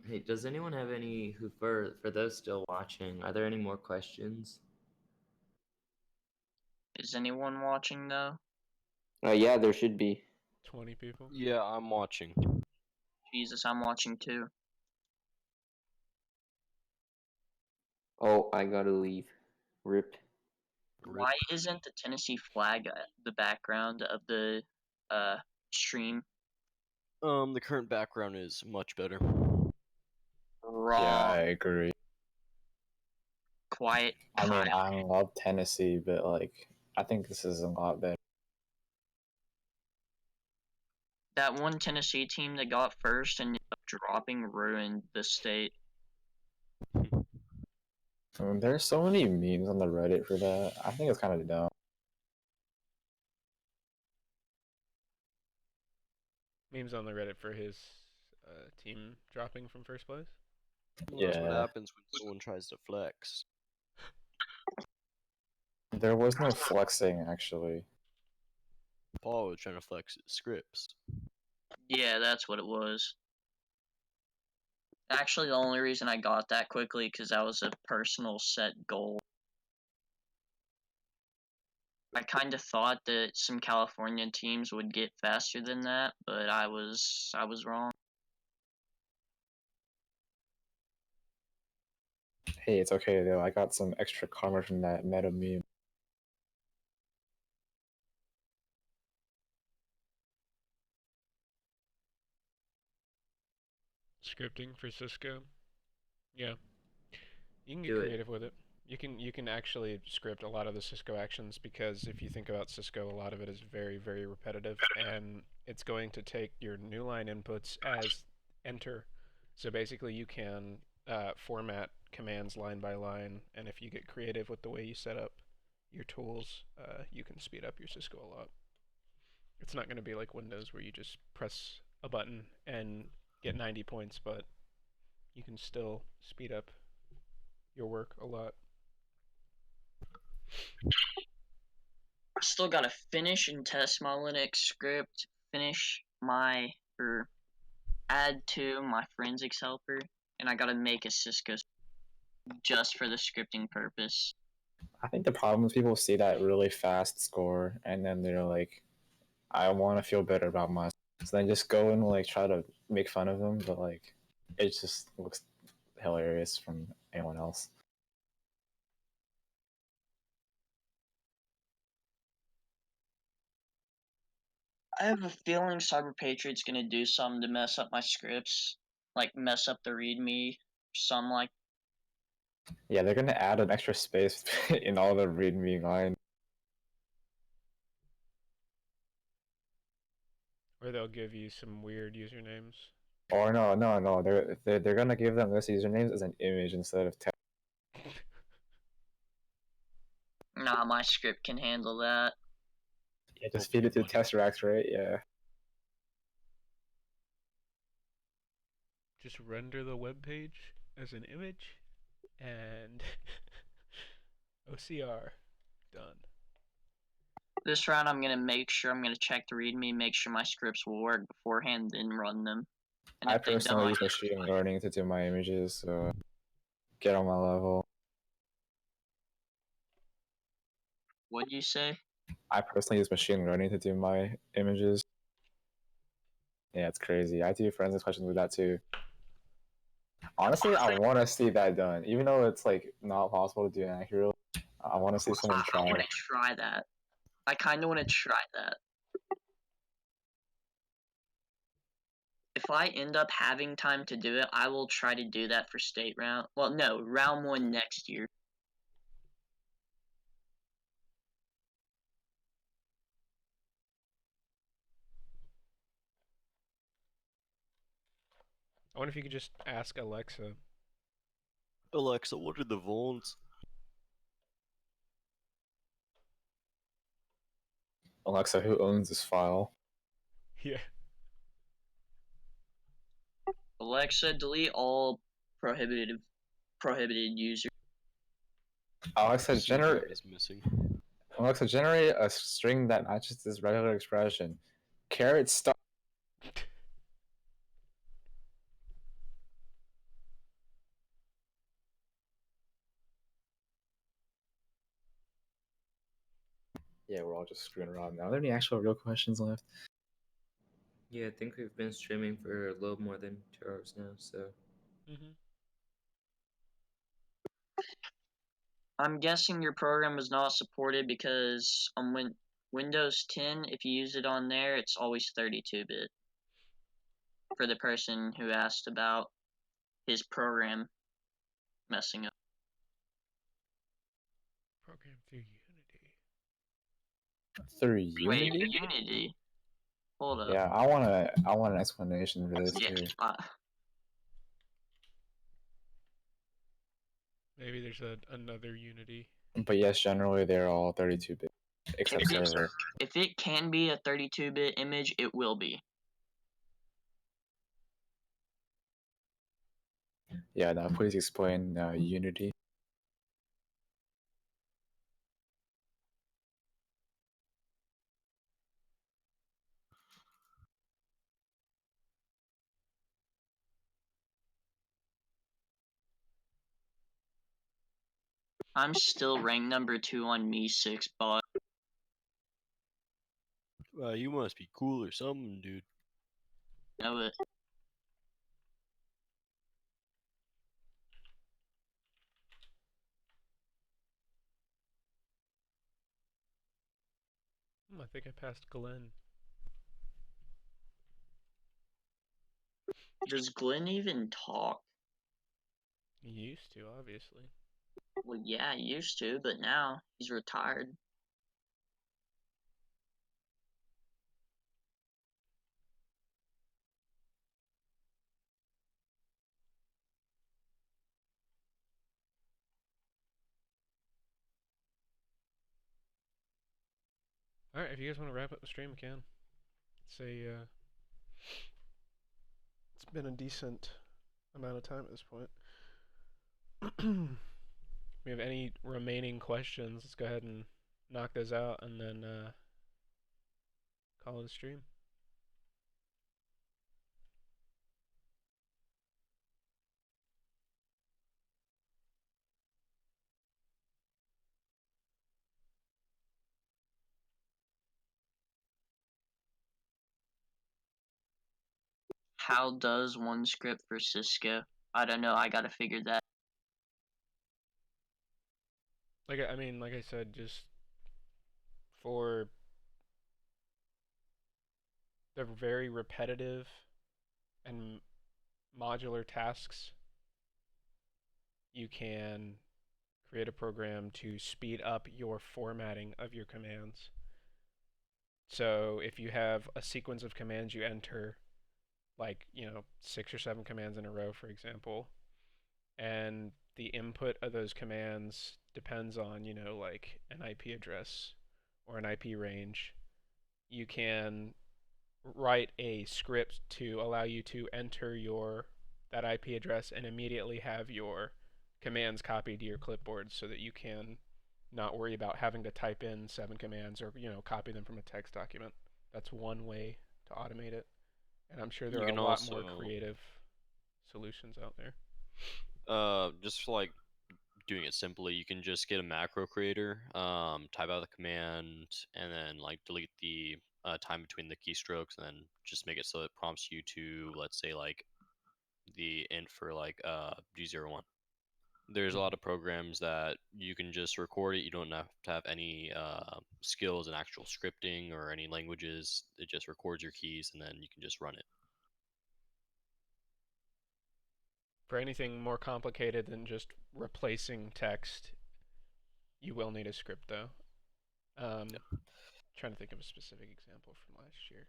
Hey, does anyone have any who for those still watching? Are there any more questions? Is anyone watching though? Yeah, there should be. 20 people. Yeah, I'm watching. Jesus, I'm watching too. Oh, I gotta leave. Rip. Why isn't the Tennessee flag the background of the stream? The current background is much better. Wrong. Yeah, I agree. Quiet. I mean, Kyle. I love Tennessee, but like, I think this is a lot better. That one Tennessee team that got first and ended up dropping ruined the state. I mean, there's so many memes on the Reddit for that. I think it's kind of dumb. Memes on the Reddit for his team dropping from first place. Well, that's what Yeah. happens when someone tries to flex. There was no flexing, actually. Paul was trying to flex his scripts. Yeah, that's what it was. Actually, the only reason I got that quickly because that was a personal set goal. I kind of thought that some California teams would get faster than that, but I was wrong. Hey, it's okay though. I got some extra karma from that meta meme. Scripting for Cisco. Yeah. You can get Do it. creative with it. You can actually script a lot of the Cisco actions because if you think about Cisco, a lot of it is very, very repetitive, and it's going to take your new line inputs as enter. So basically, you can format commands line by line, and if you get creative with the way you set up your tools, you can speed up your Cisco a lot. It's not going to be like Windows where you just press a button and get 90 points, but you can still speed up your work a lot. I still gotta finish and test my Linux script, finish my, or add to my forensics helper, and I gotta make a Cisco just for the scripting purpose. I think the problem is people see that really fast score, and then they're like, I want to feel better about myself. So they just go and like try to make fun of them, but like, it just looks hilarious from anyone else. I have a feeling CyberPatriot's gonna do something to mess up my scripts, like mess up the README, some like. Yeah, they're gonna add an extra space in all the README line. Or they'll give you some weird usernames. Or no, they're gonna give them this usernames as an image instead of text. Nah, my script can handle that. Yeah, just feed it to Tesseract, right? Yeah. Just render the web page as an image, and OCR done. This round, I'm gonna check the README, make sure my scripts will work beforehand, then run them. And I if they personally don't, use machine learning to do my images, so get on my level. what'd you say? I personally use machine learning to do my images. Yeah, it's crazy. I do forensics questions with that too. Honestly, I want to see that done, even though it's like not possible to do accurately. I want to see someone I try. want to try that. I kind of want to try that. If I end up having time to do it, I will try to do that for state round. Well, no, round 1 next year. I wonder if you could just ask Alexa. Alexa, what are the vulns? Alexa, who owns this file? Yeah. Alexa, delete all prohibited users. Alexa, Secret is missing. Alexa, generate a string that matches this regular expression. Carrot star. Yeah, we're all just screwing around now. Are there any actual real questions left? Yeah, I think we've been streaming for a little more than 2 hours now, so. I'm guessing your program is not supported because on Windows 10, if you use it on there, it's always 32-bit. For the person who asked about his program messing up. Program through Unity. Through Unity? Wait, Unity? Hold up. Yeah, I want an explanation for this too. Maybe there's another Unity. But yes, generally they're all 32-bit, except server. If it can be a 32-bit image, it will be. Yeah, now please explain Unity. I'm still ranked number 2 on Me6, but You must be cool or something, dude. know it. I think I passed Glenn. Does Glenn even talk? He used to, obviously. Well, yeah, he used to, but now he's retired. Alright, if you guys want to wrap up the stream, we can. It's been a decent amount of time at this point. If we have any remaining questions, let's go ahead and knock those out and then call it a stream. How does one script for Cisco? I don't know. I gotta figure that. Like I said, just for the very repetitive and modular tasks, you can create a program to speed up your formatting of your commands. So if you have a sequence of commands you enter, like, 6 or 7 commands in a row, for example, and the input of those commands depends on, like an IP address or an IP range, you can write a script to allow you to enter that IP address and immediately have your commands copied to your clipboard so that you can not worry about having to type in 7 commands or copy them from a text document. That's one way to automate it, and I'm sure there are a lot more creative solutions out there. Just for like doing it simply, you can just get a macro creator, type out the command, and then like delete the time between the keystrokes, and then just make it so it prompts you to, let's say, like the int for like G01. There's a lot of programs that you can just record it. You don't have to have any skills in actual scripting or any languages. It just records your keys, and then you can just run it. For anything more complicated than just replacing text, you will need a script, though. Trying to think of a specific example from last year.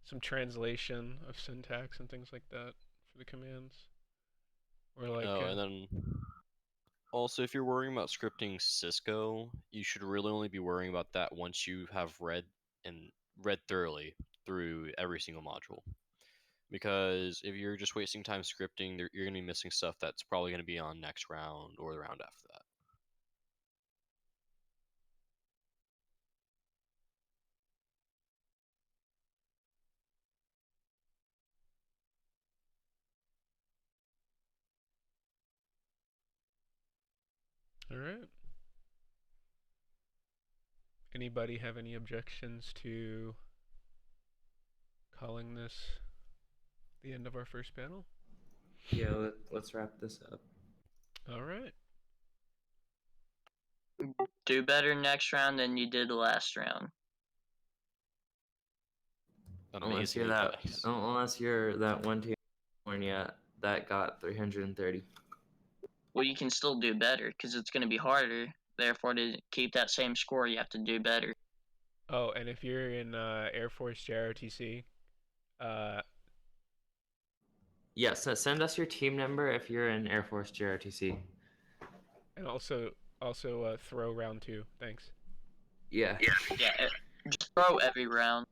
Some translation of syntax and things like that for the commands. Or like. And then also, if you're worrying about scripting Cisco, you should really only be worrying about that once you have read thoroughly through every single module. Because if you're just wasting time scripting, you're going to be missing stuff that's probably going to be on next round or the round after that. All right. Anybody have any objections to calling this the end of our first panel? Yeah, let's wrap this up. All right. Do better next round than you did last round. Unless you're that one team in California that got 330. Well, you can still do better because it's going to be harder. Therefore, to keep that same score, you have to do better. Oh, and if you're in Air Force JROTC, yes, send us your team number if you're in Air Force JROTC. And also throw round 2. Thanks. Yeah. Yeah. Just throw every round.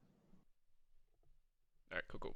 All right, cool.